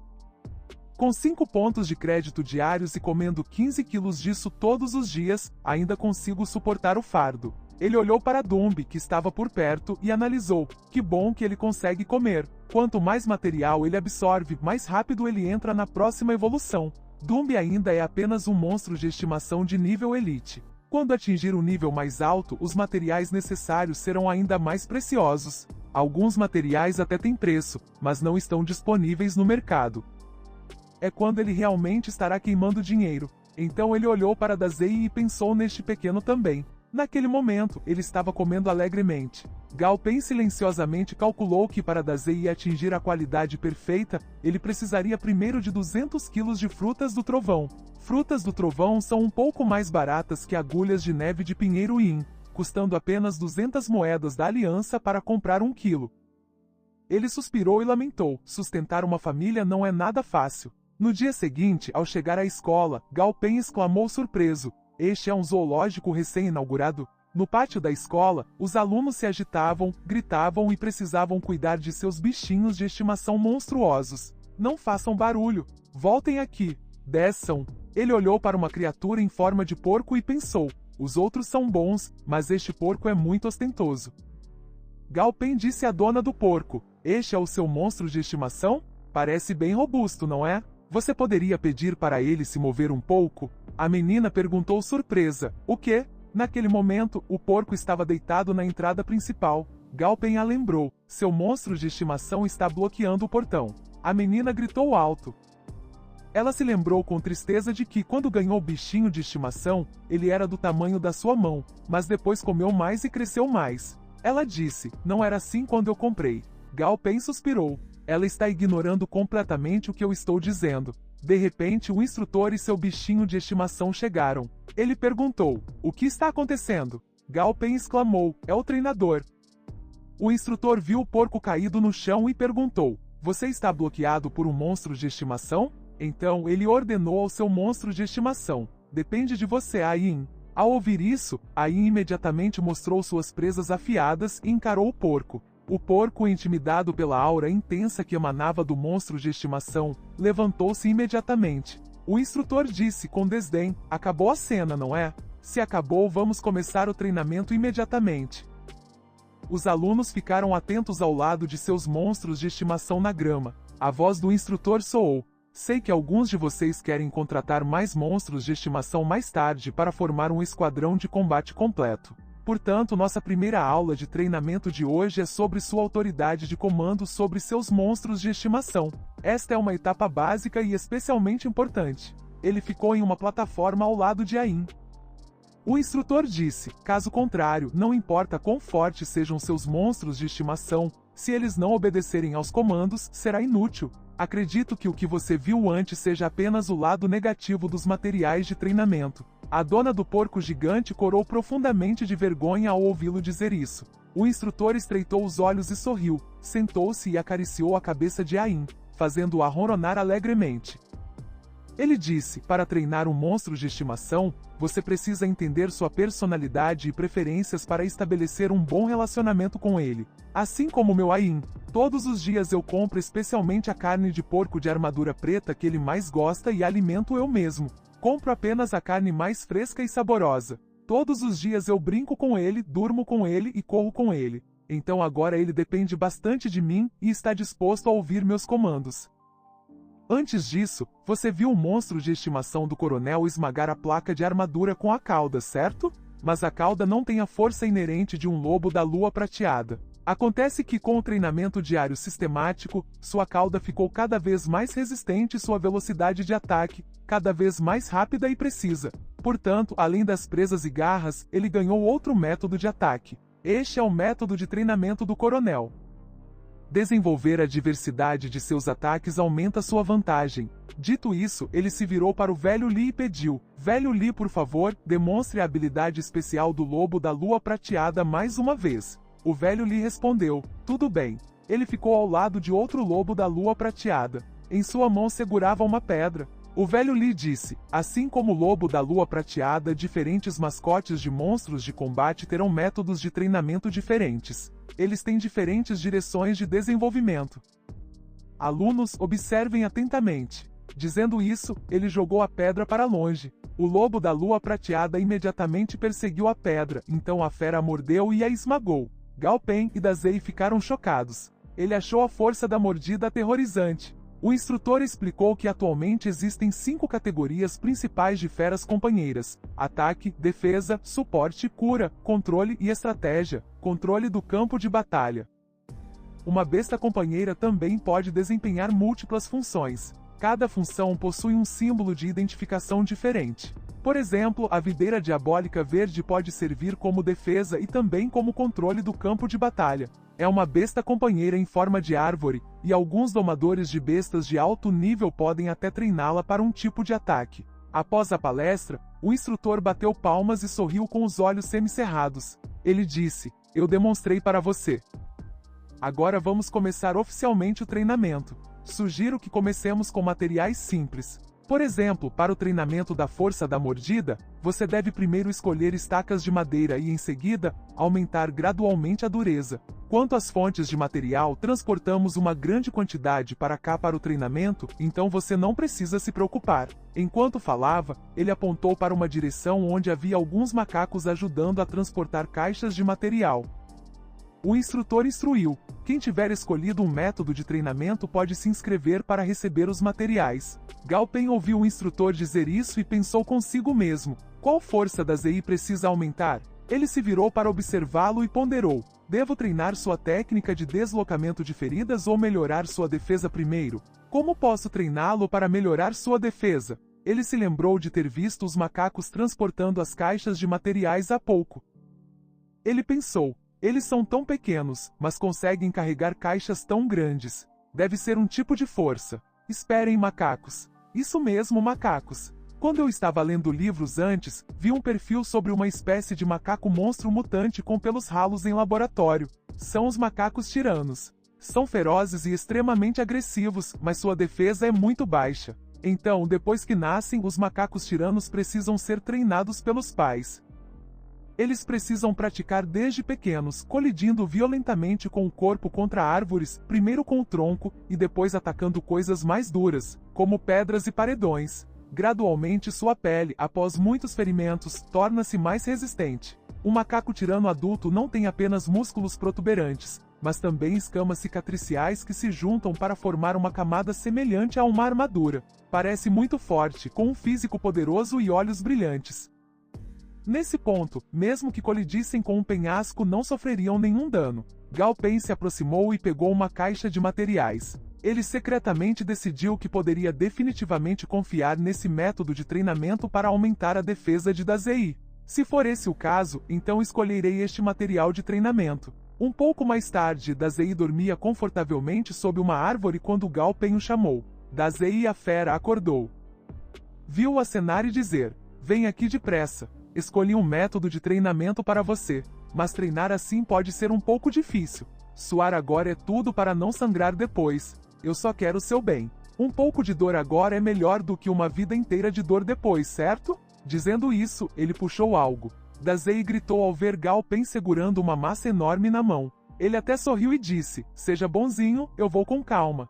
Com 5 pontos de crédito diários e comendo 15 quilos disso todos os dias, ainda consigo suportar o fardo. Ele olhou para Dumbi, que estava por perto, e analisou: que bom que ele consegue comer. Quanto mais material ele absorve, mais rápido ele entra na próxima evolução. Dumbi ainda é apenas um monstro de estimação de nível elite. Quando atingir o nível mais alto, os materiais necessários serão ainda mais preciosos. Alguns materiais até têm preço, mas não estão disponíveis no mercado. É quando ele realmente estará queimando dinheiro. Então ele olhou para Dazei e pensou neste pequeno também. Naquele momento, ele estava comendo alegremente. Gao Pen silenciosamente calculou que para Dazei atingir a qualidade perfeita, ele precisaria primeiro de 200 quilos de frutas do trovão. Frutas do trovão são um pouco mais baratas que agulhas de neve de pinheiro Yin, custando apenas 200 moedas da aliança para comprar 1 quilo. Ele suspirou e lamentou, sustentar uma família não é nada fácil. No dia seguinte, ao chegar à escola, Gao Pen exclamou surpreso, este é um zoológico recém-inaugurado? No pátio da escola, os alunos se agitavam, gritavam e precisavam cuidar de seus bichinhos de estimação monstruosos. Não façam barulho. Voltem aqui. Desçam. Ele olhou para uma criatura em forma de porco e pensou, os outros são bons, mas este porco é muito ostentoso. Gao Pen disse à dona do porco, este é o seu monstro de estimação? Parece bem robusto, não é? Você poderia pedir para ele se mover um pouco? A menina perguntou surpresa. O quê? Naquele momento, o porco estava deitado na entrada principal. Gao Pen a lembrou. Seu monstro de estimação está bloqueando o portão. A menina gritou alto. Ela se lembrou com tristeza de que, quando ganhou o bichinho de estimação, ele era do tamanho da sua mão, mas depois comeu mais e cresceu mais. Ela disse, não era assim quando eu comprei. Gao Pen suspirou. Ela está ignorando completamente o que eu estou dizendo. De repente, o instrutor e seu bichinho de estimação chegaram. Ele perguntou, o que está acontecendo? Gao Pen exclamou, é o treinador. O instrutor viu o porco caído no chão e perguntou, você está bloqueado por um monstro de estimação? Então, ele ordenou ao seu monstro de estimação, depende de você, Ayin. Ao ouvir isso, Ayin imediatamente mostrou suas presas afiadas e encarou o porco. O porco, intimidado pela aura intensa que emanava do monstro de estimação, levantou-se imediatamente. O instrutor disse com desdém, acabou a cena, não é? Se acabou, vamos começar o treinamento imediatamente. Os alunos ficaram atentos ao lado de seus monstros de estimação na grama. A voz do instrutor soou. Sei que alguns de vocês querem contratar mais monstros de estimação mais tarde para formar um esquadrão de combate completo. Portanto, nossa primeira aula de treinamento de hoje é sobre sua autoridade de comando sobre seus monstros de estimação. Esta é uma etapa básica e especialmente importante. Ele ficou em uma plataforma ao lado de Ayin. O instrutor disse, caso contrário, não importa quão fortes sejam seus monstros de estimação, se eles não obedecerem aos comandos, será inútil. Acredito que o que você viu antes seja apenas o lado negativo dos materiais de treinamento. A dona do porco gigante corou profundamente de vergonha ao ouvi-lo dizer isso. O instrutor estreitou os olhos e sorriu, sentou-se e acariciou a cabeça de Ayin, fazendo-a ronronar alegremente. Ele disse, para treinar um monstro de estimação, você precisa entender sua personalidade e preferências para estabelecer um bom relacionamento com ele. Assim como meu Ayin, todos os dias eu compro especialmente a carne de porco de armadura preta que ele mais gosta e alimento eu mesmo. Compro apenas a carne mais fresca e saborosa. Todos os dias eu brinco com ele, durmo com ele e corro com ele. Então agora ele depende bastante de mim e está disposto a ouvir meus comandos. Antes disso, você viu o monstro de estimação do coronel esmagar a placa de armadura com a cauda, certo? Mas a cauda não tem a força inerente de um lobo da lua prateada. Acontece que com o treinamento diário sistemático, sua cauda ficou cada vez mais resistente e sua velocidade de ataque, cada vez mais rápida e precisa. Portanto, além das presas e garras, ele ganhou outro método de ataque. Este é o método de treinamento do coronel. Desenvolver a diversidade de seus ataques aumenta sua vantagem. Dito isso, ele se virou para o velho Li e pediu, velho Li, por favor, demonstre a habilidade especial do lobo da lua prateada mais uma vez. O velho Li respondeu, tudo bem. Ele ficou ao lado de outro lobo da lua prateada. Em sua mão segurava uma pedra. O velho Li disse, assim como o lobo da lua prateada, diferentes mascotes de monstros de combate terão métodos de treinamento diferentes. Eles têm diferentes direções de desenvolvimento. Alunos, observem atentamente. Dizendo isso, ele jogou a pedra para longe. O lobo da lua prateada imediatamente perseguiu a pedra, então a fera a mordeu e a esmagou. Gao Pen e Dazei ficaram chocados. Ele achou a força da mordida aterrorizante. O instrutor explicou que atualmente existem 5 categorias principais de feras companheiras: ataque, defesa, suporte, cura, controle e estratégia, controle do campo de batalha. Uma besta companheira também pode desempenhar múltiplas funções. Cada função possui um símbolo de identificação diferente. Por exemplo, a videira diabólica verde pode servir como defesa e também como controle do campo de batalha. É uma besta companheira em forma de árvore, e alguns domadores de bestas de alto nível podem até treiná-la para um tipo de ataque. Após a palestra, o instrutor bateu palmas e sorriu com os olhos semicerrados. Ele disse: "Eu demonstrei para você. Agora vamos começar oficialmente o treinamento. Sugiro que comecemos com materiais simples. Por exemplo, para o treinamento da força da mordida, você deve primeiro escolher estacas de madeira e em seguida, aumentar gradualmente a dureza. Quanto às fontes de material, transportamos uma grande quantidade para cá para o treinamento, então você não precisa se preocupar." Enquanto falava, ele apontou para uma direção onde havia alguns macacos ajudando a transportar caixas de material. O instrutor instruiu: "Quem tiver escolhido um método de treinamento pode se inscrever para receber os materiais." Gao Pen ouviu o instrutor dizer isso e pensou consigo mesmo: qual força da ZI precisa aumentar? Ele se virou para observá-lo e ponderou: devo treinar sua técnica de deslocamento de feridas ou melhorar sua defesa primeiro? Como posso treiná-lo para melhorar sua defesa? Ele se lembrou de ter visto os macacos transportando as caixas de materiais há pouco. Ele pensou: eles são tão pequenos, mas conseguem carregar caixas tão grandes. Deve ser um tipo de força. Esperem, macacos. Isso mesmo, macacos. Quando eu estava lendo livros antes, vi um perfil sobre uma espécie de macaco monstro mutante com pelos ralos em laboratório. São os macacos tiranos. São ferozes e extremamente agressivos, mas sua defesa é muito baixa. Então, depois que nascem, os macacos tiranos precisam ser treinados pelos pais. Eles precisam praticar desde pequenos, colidindo violentamente com o corpo contra árvores, primeiro com o tronco, e depois atacando coisas mais duras, como pedras e paredões. Gradualmente sua pele, após muitos ferimentos, torna-se mais resistente. O macaco tirano adulto não tem apenas músculos protuberantes, mas também escamas cicatriciais que se juntam para formar uma camada semelhante a uma armadura. Parece muito forte, com um físico poderoso e olhos brilhantes. Nesse ponto, mesmo que colidissem com um penhasco, não sofreriam nenhum dano. Gao Pen se aproximou e pegou uma caixa de materiais. Ele secretamente decidiu que poderia definitivamente confiar nesse método de treinamento para aumentar a defesa de Dazei. Se for esse o caso, então escolherei este material de treinamento. Um pouco mais tarde, Dazei dormia confortavelmente sob uma árvore quando Gao Pen o chamou. Dazei, a fera, acordou. Viu-o acenar e dizer: "Vem aqui depressa. Escolhi um método de treinamento para você, mas treinar assim pode ser um pouco difícil. Suar agora é tudo para não sangrar depois. Eu só quero o seu bem. Um pouco de dor agora é melhor do que uma vida inteira de dor depois, certo?" Dizendo isso, ele puxou algo. Dazei gritou ao ver Gao Pen segurando uma massa enorme na mão. Ele até sorriu e disse: "Seja bonzinho, eu vou com calma."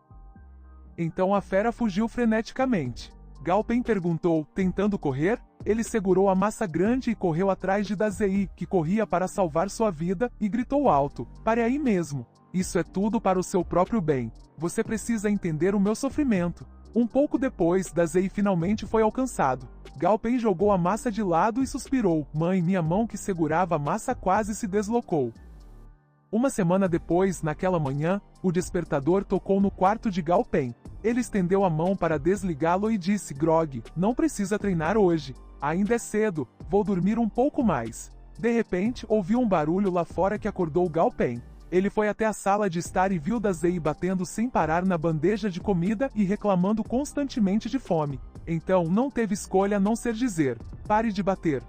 Então a fera fugiu freneticamente. Gao Pen perguntou, tentando correr? Ele segurou a massa grande e correu atrás de Dazei, que corria para salvar sua vida, e gritou alto: "Pare aí mesmo. Isso é tudo para o seu próprio bem. Você precisa entender o meu sofrimento." Um pouco depois, Dazei finalmente foi alcançado. Gao Pen jogou a massa de lado e suspirou: "Mãe, minha mão que segurava a massa quase se deslocou." Uma semana depois, naquela manhã, o despertador tocou no quarto de Gao Pen. Ele estendeu a mão para desligá-lo e disse: "Grog, não precisa treinar hoje. Ainda é cedo, vou dormir um pouco mais." De repente, ouviu um barulho lá fora que acordou Gao Pen. Ele foi até a sala de estar e viu Dazei batendo sem parar na bandeja de comida e reclamando constantemente de fome. Então, não teve escolha a não ser dizer: "Pare de bater.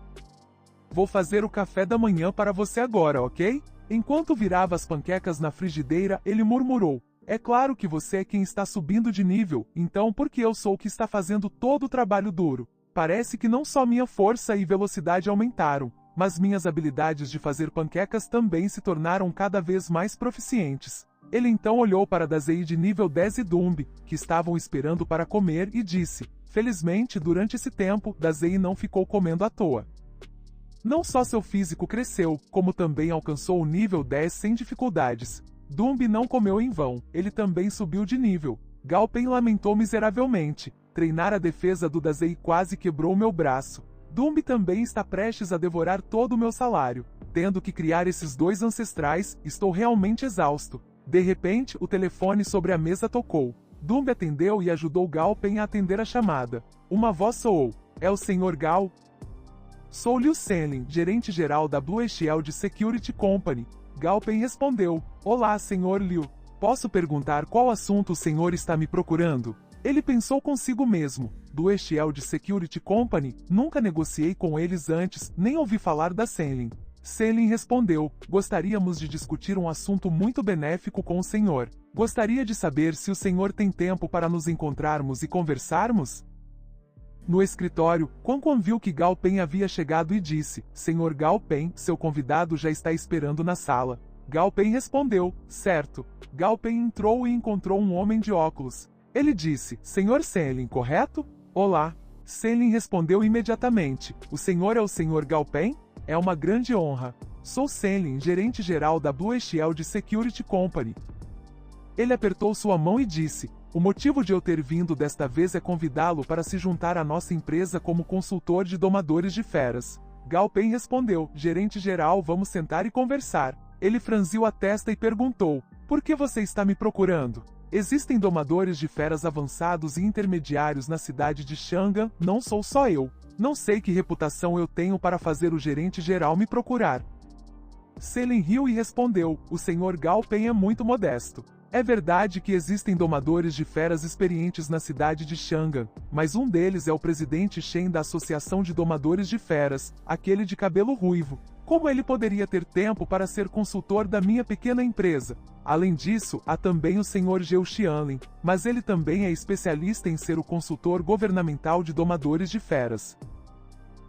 Vou fazer o café da manhã para você agora, ok?" Enquanto virava as panquecas na frigideira, ele murmurou: "É claro que você é quem está subindo de nível, então por que eu sou o que está fazendo todo o trabalho duro? Parece que não só minha força e velocidade aumentaram, mas minhas habilidades de fazer panquecas também se tornaram cada vez mais proficientes." Ele então olhou para Dazei de nível 10 e Dumbi, que estavam esperando para comer, e disse: "Felizmente, durante esse tempo, Dazei não ficou comendo à toa. Não só seu físico cresceu, como também alcançou o nível 10 sem dificuldades. Dumbi não comeu em vão, ele também subiu de nível." Gao Pen lamentou miseravelmente: "Treinar a defesa do Dazei quase quebrou meu braço. Dumbi também está prestes a devorar todo o meu salário. Tendo que criar esses dois ancestrais, estou realmente exausto." De repente, o telefone sobre a mesa tocou. Dumb atendeu e ajudou Gao Pen a atender a chamada. Uma voz soou. É o Sr. Gao? Sou Liu Senlin, gerente-geral da Blue Shield Security Company. Gao Pen respondeu. Olá, Sr. Liu. Posso perguntar qual assunto o senhor está me procurando? Ele pensou consigo mesmo. Blue Shield Security Company? Nunca negociei com eles antes, nem ouvi falar da Senlin. Senlin respondeu. Gostaríamos de discutir um assunto muito benéfico com o senhor. Gostaria de saber se o senhor tem tempo para nos encontrarmos e conversarmos? No escritório, Quan Quan viu que Gao Pen havia chegado e disse, Sr. Gao Pen, seu convidado já está esperando na sala. Gao Pen respondeu, certo. Gao Pen entrou e encontrou um homem de óculos. Ele disse, Sr. Senlin, correto? Olá. Senlin respondeu imediatamente, o senhor é o Sr. Gao Pen? É uma grande honra. Sou Senlin, gerente-geral da Blue Shield Security Company. Ele apertou sua mão e disse, o motivo de eu ter vindo desta vez é convidá-lo para se juntar à nossa empresa como consultor de domadores de feras. Gao Pen respondeu, gerente-geral, vamos sentar e conversar. Ele franziu a testa e perguntou, por que você está me procurando? Existem domadores de feras avançados e intermediários na cidade de Chang'an, não sou só eu. Não sei que reputação eu tenho para fazer o gerente-geral me procurar. Senlin riu e respondeu, o Sr. Gao Pen é muito modesto. É verdade que existem domadores de feras experientes na cidade de Chang'an, mas um deles é o presidente Shen da Associação de Domadores de Feras, aquele de cabelo ruivo. Como ele poderia ter tempo para ser consultor da minha pequena empresa? Além disso, há também o Sr. Zhou Xianlin, mas ele também é especialista em ser o consultor governamental de domadores de feras.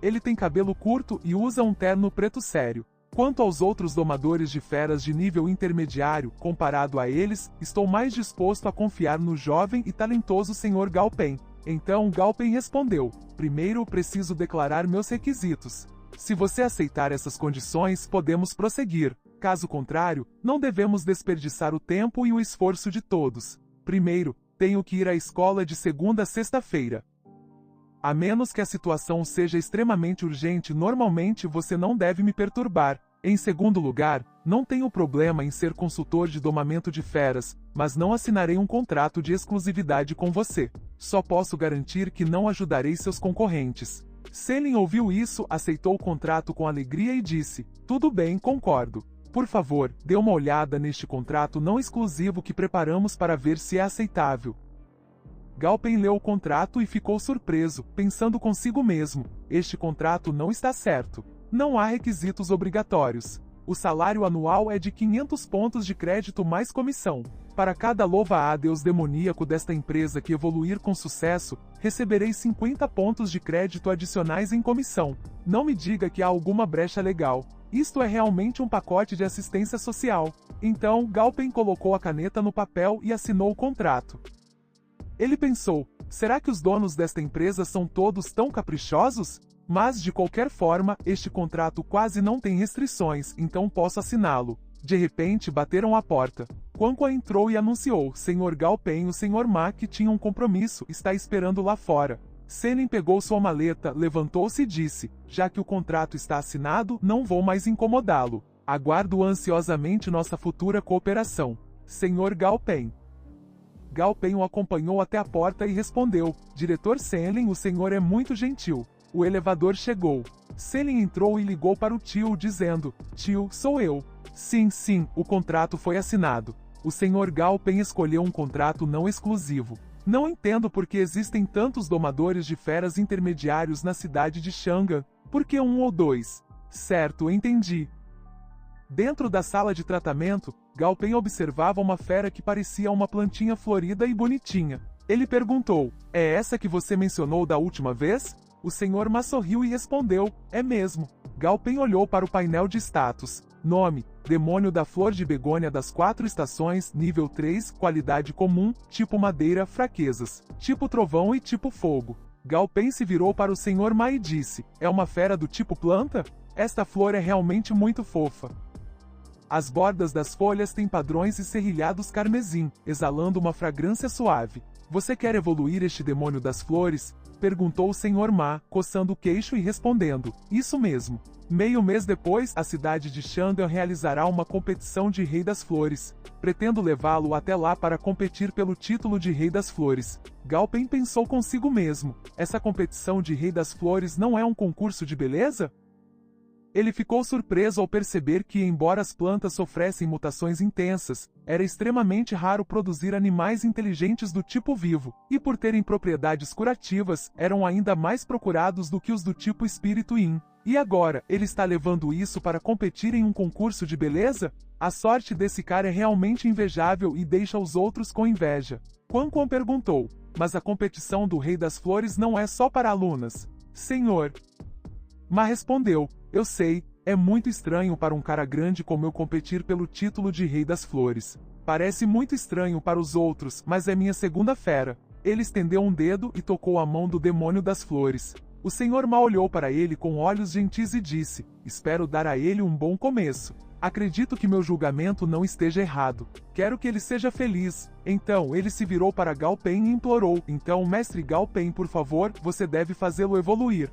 Ele tem cabelo curto e usa um terno preto sério. Quanto aos outros domadores de feras de nível intermediário, comparado a eles, estou mais disposto a confiar no jovem e talentoso Sr. Gao Pen. Então Gao Pen respondeu, primeiro preciso declarar meus requisitos. Se você aceitar essas condições, podemos prosseguir. Caso contrário, não devemos desperdiçar o tempo e o esforço de todos. Primeiro, tenho que ir à escola de segunda a sexta-feira. A menos que a situação seja extremamente urgente, normalmente você não deve me perturbar. Em segundo lugar, não tenho problema em ser consultor de domamento de feras, mas não assinarei um contrato de exclusividade com você. Só posso garantir que não ajudarei seus concorrentes. Senlin ouviu isso, aceitou o contrato com alegria e disse, tudo bem, concordo. Por favor, dê uma olhada neste contrato não exclusivo que preparamos para ver se é aceitável. Gao Pen leu o contrato e ficou surpreso, pensando consigo mesmo, este contrato não está certo. Não há requisitos obrigatórios. O salário anual é de 500 pontos de crédito mais comissão. Para cada louva-a-Deus demoníaco desta empresa que evoluir com sucesso, receberei 50 pontos de crédito adicionais em comissão. Não me diga que há alguma brecha legal. Isto é realmente um pacote de assistência social. Então, Gao Pen colocou a caneta no papel e assinou o contrato. Ele pensou, será que os donos desta empresa são todos tão caprichosos? Mas, de qualquer forma, este contrato quase não tem restrições, então posso assiná-lo. De repente, bateram à porta. Quan Quan entrou e anunciou, Sr. Gao Pen, o Sr. Ma que tinha um compromisso, está esperando lá fora. Senlin pegou sua maleta, levantou-se e disse, já que o contrato está assinado, não vou mais incomodá-lo. Aguardo ansiosamente nossa futura cooperação. Sr. Gao Pen. Gao Pen o acompanhou até a porta e respondeu, Diretor Senlin, o senhor é muito gentil. O elevador chegou. Senlin entrou e ligou para o tio, dizendo, tio, sou eu. Sim, o contrato foi assinado. O Sr. Gao Pen escolheu um contrato não exclusivo. Não entendo por que existem tantos domadores de feras intermediários na cidade de Chang'an. Por que um ou dois? Certo, entendi. Dentro da sala de tratamento, Gao Pen observava uma fera que parecia uma plantinha florida e bonitinha. Ele perguntou, é essa que você mencionou da última vez? O Sr. Ma sorriu e respondeu, é mesmo. Gao Pen olhou para o painel de status. Nome, Demônio da Flor de Begônia das 4 estações, nível 3, qualidade comum, tipo madeira, fraquezas, tipo trovão e tipo fogo. Gao Pen se virou para o Sr. Ma e disse, é uma fera do tipo planta? Esta flor é realmente muito fofa. As bordas das folhas têm padrões e serrilhados carmesim, exalando uma fragrância suave. Você quer evoluir este demônio das flores? Perguntou o Sr. Ma, coçando o queixo e respondendo: isso mesmo. Meio mês depois, a cidade de Shandong realizará uma competição de Rei das Flores. Pretendo levá-lo até lá para competir pelo título de Rei das Flores. Gao Pen pensou consigo mesmo: essa competição de Rei das Flores não é um concurso de beleza? Ele ficou surpreso ao perceber que, embora as plantas sofressem mutações intensas, era extremamente raro produzir animais inteligentes do tipo vivo, e por terem propriedades curativas, eram ainda mais procurados do que os do tipo espírito Yin. E agora, ele está levando isso para competir em um concurso de beleza? A sorte desse cara é realmente invejável e deixa os outros com inveja. Quan Quan perguntou: mas a competição do Rei das Flores não é só para alunas? Senhor Ma respondeu: eu sei, é muito estranho para um cara grande como eu competir pelo título de Rei das Flores. Parece muito estranho para os outros, mas é minha segunda fera. Ele estendeu um dedo e tocou a mão do demônio das flores. O Sr. Ma olhou para ele com olhos gentis e disse: espero dar a ele um bom começo. Acredito que meu julgamento não esteja errado. Quero que ele seja feliz. Então ele se virou para Gao Pen e implorou: então, mestre Gao Pen, por favor, você deve fazê-lo evoluir.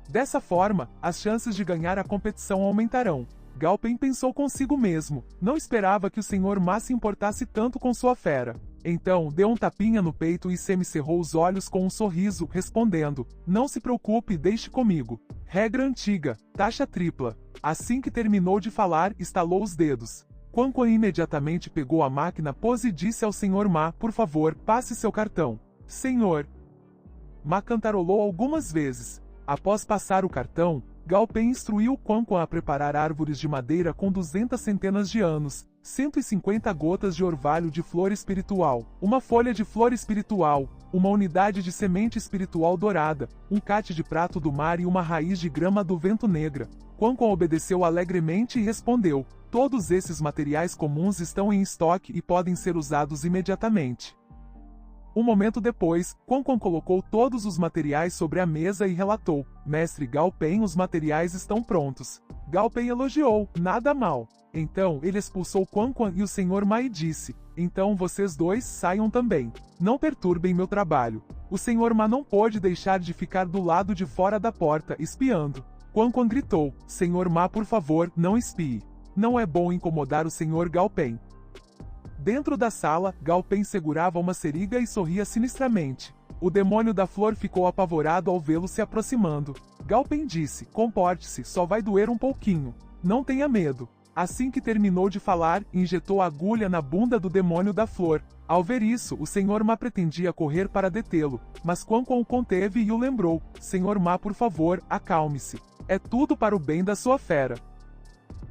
Dessa forma, as chances de ganhar a competição aumentarão. Gao Pen pensou consigo mesmo: não esperava que o Sr. Ma se importasse tanto com sua fera. Então, deu um tapinha no peito e semicerrou os olhos com um sorriso, respondendo: não se preocupe, deixe comigo. Regra antiga, taxa tripla. Assim que terminou de falar, estalou os dedos. Quan Quan imediatamente pegou a máquina pose e disse ao Sr. Ma: por favor, passe seu cartão. Senhor Ma cantarolou algumas vezes. Após passar o cartão, Gao Pen instruiu Quan Quan a preparar árvores de madeira com 200 centenas de anos, 150 gotas de orvalho de flor espiritual, uma folha de flor espiritual, uma unidade de semente espiritual dourada, um cate de prato do mar e uma raiz de grama do vento negra. Quan Quan obedeceu alegremente e respondeu: todos esses materiais comuns estão em estoque e podem ser usados imediatamente. Um momento depois, Quan Quan colocou todos os materiais sobre a mesa e relatou: mestre Gao Pen, os materiais estão prontos. Gao Pen elogiou: nada mal. Então ele expulsou Quan Quan e o Sr. Ma e disse: então vocês dois saiam também. Não perturbem meu trabalho. O Sr. Ma não pôde deixar de ficar do lado de fora da porta, espiando. Quan Quan gritou: Sr. Ma, por favor, não espie. Não é bom incomodar o Sr. Gao Pen. Dentro da sala, Gao Pen segurava uma seringa e sorria sinistramente. O demônio da flor ficou apavorado ao vê-lo se aproximando. Gao Pen disse: comporte-se, só vai doer um pouquinho. Não tenha medo. Assim que terminou de falar, injetou a agulha na bunda do demônio da flor. Ao ver isso, o Sr. Ma pretendia correr para detê-lo, mas Quan Quan o conteve e o lembrou: Sr. Ma, por favor, acalme-se. É tudo para o bem da sua fera.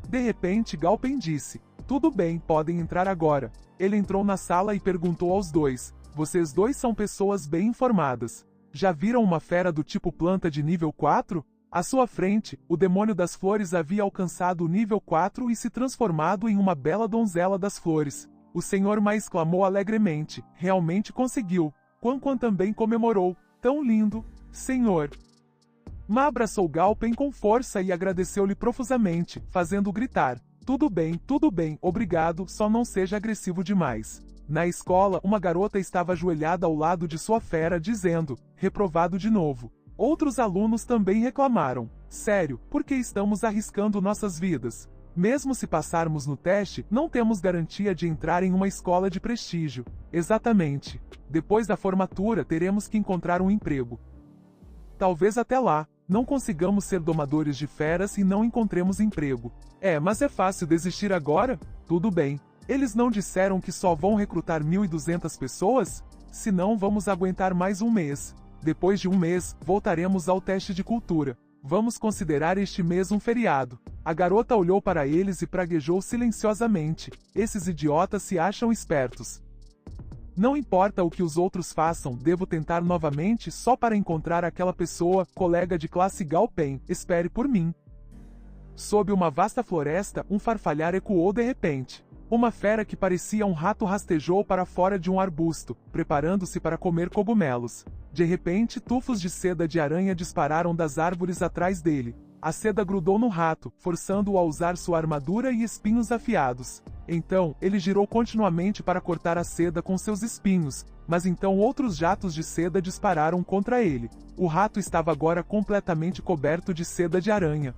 De repente, Gao Pen disse: tudo bem, podem entrar agora. Ele entrou na sala e perguntou aos dois: vocês dois são pessoas bem informadas. Já viram uma fera do tipo planta de nível 4? À sua frente, o demônio das flores havia alcançado o nível 4 e se transformado em uma bela donzela das flores. O Sr. Ma exclamou alegremente: realmente conseguiu. Quan Quan também comemorou: tão lindo, senhor. Ma abraçou Gao Pen com força e agradeceu-lhe profusamente, fazendo gritar: tudo bem, obrigado, só não seja agressivo demais. Na escola, uma garota estava ajoelhada ao lado de sua fera dizendo: reprovado de novo. Outros alunos também reclamaram: sério, por que estamos arriscando nossas vidas? Mesmo se passarmos no teste, não temos garantia de entrar em uma escola de prestígio. Exatamente. Depois da formatura teremos que encontrar um emprego. Talvez até lá não consigamos ser domadores de feras e não encontremos emprego. Mas é fácil desistir agora? Tudo bem. Eles não disseram que só vão recrutar 1.200 pessoas? Senão vamos aguentar mais um mês. Depois de um mês, voltaremos ao teste de cultura. Vamos considerar este mês um feriado. A garota olhou para eles e praguejou silenciosamente: esses idiotas se acham espertos. Não importa o que os outros façam, devo tentar novamente só para encontrar aquela pessoa, colega de classe Gao Pen, espere por mim. Sob uma vasta floresta, um farfalhar ecoou de repente. Uma fera que parecia um rato rastejou para fora de um arbusto, preparando-se para comer cogumelos. De repente, tufos de seda de aranha dispararam das árvores atrás dele. A seda grudou no rato, forçando-o a usar sua armadura e espinhos afiados. Então, ele girou continuamente para cortar a seda com seus espinhos, mas então outros jatos de seda dispararam contra ele. O rato estava agora completamente coberto de seda de aranha.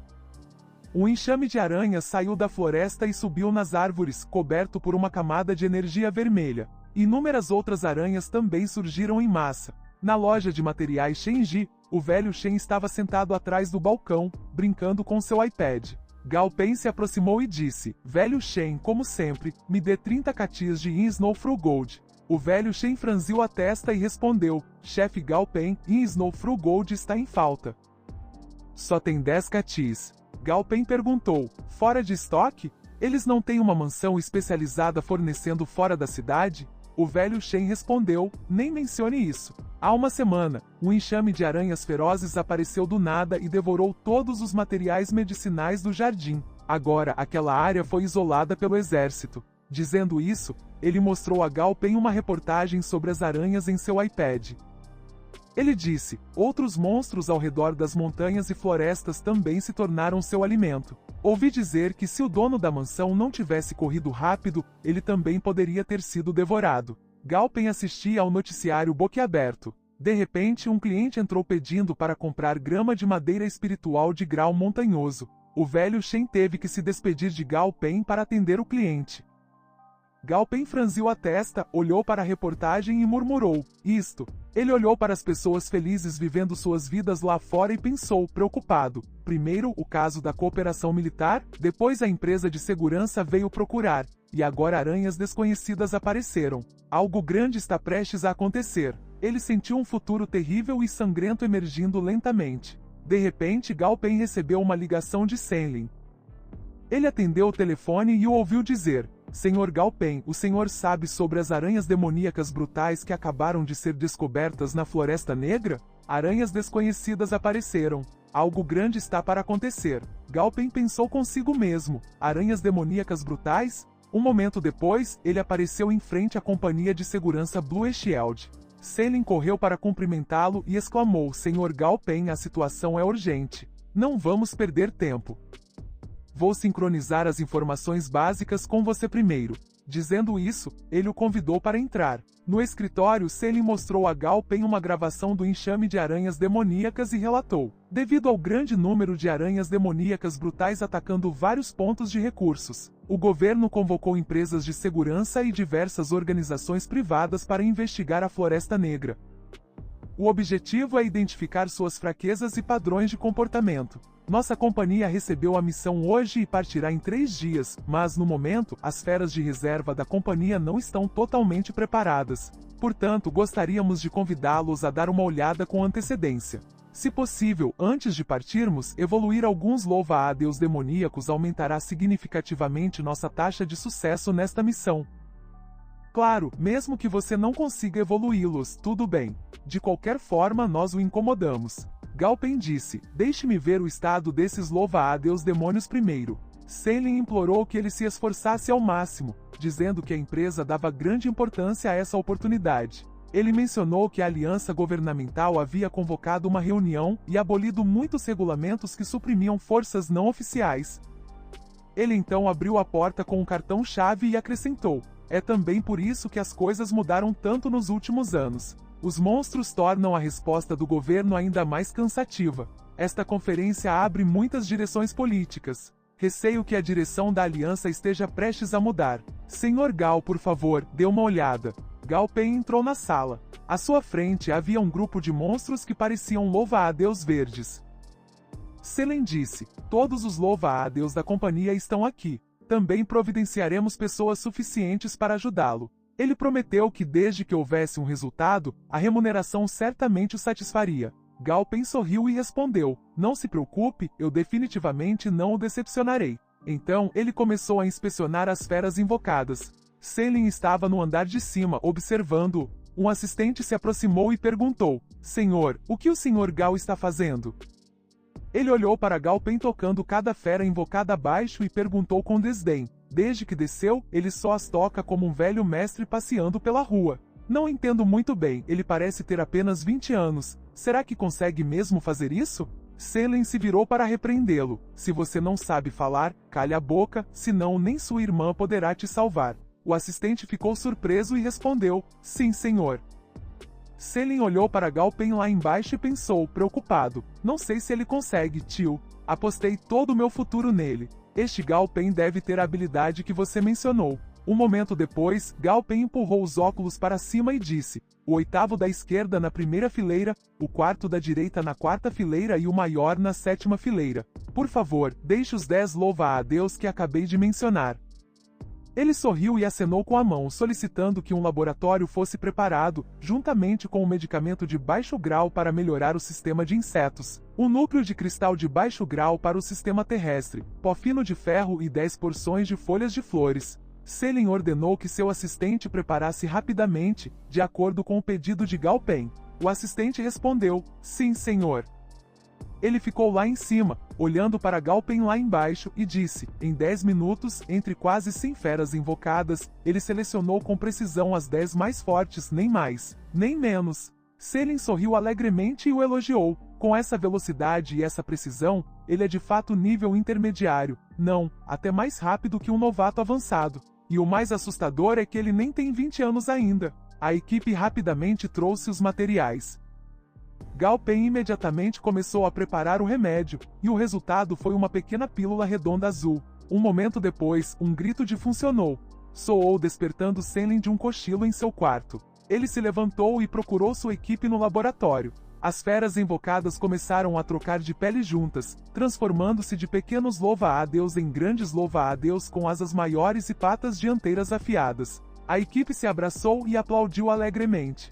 Um enxame de aranhas saiu da floresta e subiu nas árvores, coberto por uma camada de energia vermelha. Inúmeras outras aranhas também surgiram em massa. Na loja de materiais Shenji, o velho Shen estava sentado atrás do balcão, brincando com seu iPad. Gao Pen se aproximou e disse: "Velho Shen, como sempre, me dê 30 catis de Yin Snowfru Gold." O velho Shen franziu a testa e respondeu: "Chefe Gao Pen, Yin Snowfru Gold está em falta." "Só tem 10 catis." Gao Pen perguntou: "Fora de estoque? Eles não têm uma mansão especializada fornecendo fora da cidade?" O velho Shen respondeu: "Nem mencione isso. Há uma semana, um enxame de aranhas ferozes apareceu do nada e devorou todos os materiais medicinais do jardim. Agora, aquela área foi isolada pelo exército." Dizendo isso, ele mostrou a Gao Pen uma reportagem sobre as aranhas em seu iPad. Ele disse: "Outros monstros ao redor das montanhas e florestas também se tornaram seu alimento. Ouvi dizer que se o dono da mansão não tivesse corrido rápido, ele também poderia ter sido devorado." Gao Pen assistia ao noticiário boquiaberto. De repente, um cliente entrou pedindo para comprar grama de madeira espiritual de grau montanhoso. O velho Shen teve que se despedir de Gao Pen para atender o cliente. Gao Pen franziu a testa, olhou para a reportagem e murmurou: "Isto." Ele olhou para as pessoas felizes vivendo suas vidas lá fora e pensou, preocupado. Primeiro, o caso da cooperação militar, depois a empresa de segurança veio procurar, e agora aranhas desconhecidas apareceram. Algo grande está prestes a acontecer. Ele sentiu um futuro terrível e sangrento emergindo lentamente. De repente, Gao Pen recebeu uma ligação de Senlin. Ele atendeu o telefone e o ouviu dizer: "Senhor Gao Pen, o senhor sabe sobre as aranhas demoníacas brutais que acabaram de ser descobertas na Floresta Negra? Aranhas desconhecidas apareceram. Algo grande está para acontecer." Gao Pen pensou consigo mesmo: aranhas demoníacas brutais? Um momento depois, ele apareceu em frente à companhia de segurança Blue Shield. Senlin correu para cumprimentá-lo e exclamou: "Senhor Gao Pen, a situação é urgente. Não vamos perder tempo. Vou sincronizar as informações básicas com você primeiro." Dizendo isso, ele o convidou para entrar. No escritório, Senlin mostrou a Gao Pen uma gravação do enxame de aranhas demoníacas e relatou: "Devido ao grande número de aranhas demoníacas brutais atacando vários pontos de recursos, o governo convocou empresas de segurança e diversas organizações privadas para investigar a Floresta Negra. O objetivo é identificar suas fraquezas e padrões de comportamento. Nossa companhia recebeu a missão hoje e partirá em 3 dias, mas no momento, as feras de reserva da companhia não estão totalmente preparadas. Portanto, gostaríamos de convidá-los a dar uma olhada com antecedência. Se possível, antes de partirmos, evoluir alguns louva-a-Deus demoníacos aumentará significativamente nossa taxa de sucesso nesta missão. Claro, mesmo que você não consiga evoluí-los, tudo bem. De qualquer forma, nós o incomodamos." Gao Pen disse: "Deixe-me ver o estado desses louva-a-Deus demônios primeiro." Senlin implorou que ele se esforçasse ao máximo, dizendo que a empresa dava grande importância a essa oportunidade. Ele mencionou que a aliança governamental havia convocado uma reunião e abolido muitos regulamentos que suprimiam forças não oficiais. Ele então abriu a porta com um cartão-chave e acrescentou: "É também por isso que as coisas mudaram tanto nos últimos anos. Os monstros tornam a resposta do governo ainda mais cansativa. Esta conferência abre muitas direções políticas. Receio que a direção da aliança esteja prestes a mudar. Senhor Gao, por favor, dê uma olhada." Gao Pen entrou na sala. À sua frente havia um grupo de monstros que pareciam louva-a-Deus verdes. Senlin disse: "Todos os louva-a-Deus da companhia estão aqui. Também providenciaremos pessoas suficientes para ajudá-lo." Ele prometeu que desde que houvesse um resultado, a remuneração certamente o satisfaria. Gao Pen sorriu e respondeu: "Não se preocupe, eu definitivamente não o decepcionarei." Então, ele começou a inspecionar as feras invocadas. Senlin estava no andar de cima, observando-o. Um assistente se aproximou e perguntou: "Senhor, o que o Sr. Gao está fazendo?" Ele olhou para Gao Pen tocando cada fera invocada abaixo e perguntou com desdém: "Desde que desceu, ele só as toca como um velho mestre passeando pela rua. Não entendo muito bem, ele parece ter apenas 20 anos. Será que consegue mesmo fazer isso?" Selen se virou para repreendê-lo. Se você não sabe falar, cale a boca, senão nem sua irmã poderá te salvar. O assistente ficou surpreso e respondeu, sim, senhor. Selen olhou para Gao Pen lá embaixo e pensou, preocupado. Não sei se ele consegue, tio. Apostei todo o meu futuro nele. Este Gao Pen deve ter a habilidade que você mencionou. Um momento depois, Gao Pen empurrou os óculos para cima e disse, o 8º da esquerda na primeira fileira, o 4º da direita na 4ª fileira e o maior na 7ª fileira. Por favor, deixe os 10 louva a Deus que acabei de mencionar. Ele sorriu e acenou com a mão, solicitando que um laboratório fosse preparado, juntamente com um medicamento de baixo grau para melhorar o sistema de insetos, um núcleo de cristal de baixo grau para o sistema terrestre, pó fino de ferro e 10 porções de folhas de flores. Selen ordenou que seu assistente preparasse rapidamente, de acordo com o pedido de Gao Pen. O assistente respondeu, sim, senhor. Ele ficou lá em cima, olhando para Gao Pen lá embaixo, e disse, em 10 minutos, entre quase 100 feras invocadas, ele selecionou com precisão as 10 mais fortes, nem mais, nem menos. Selen sorriu alegremente e o elogiou. Com essa velocidade e essa precisão, ele é de fato nível intermediário, não, até mais rápido que um novato avançado. E o mais assustador é que ele nem tem 20 anos ainda. A equipe rapidamente trouxe os materiais. Gao Pen imediatamente começou a preparar o remédio, e o resultado foi uma pequena pílula redonda azul. Um momento depois, um grito de funcionou. Soou despertando Selen de um cochilo em seu quarto. Ele se levantou e procurou sua equipe no laboratório. As feras invocadas começaram a trocar de pele juntas, transformando-se de pequenos louva-a-Deus em grandes louva-a-Deus com asas maiores e patas dianteiras afiadas. A equipe se abraçou e aplaudiu alegremente.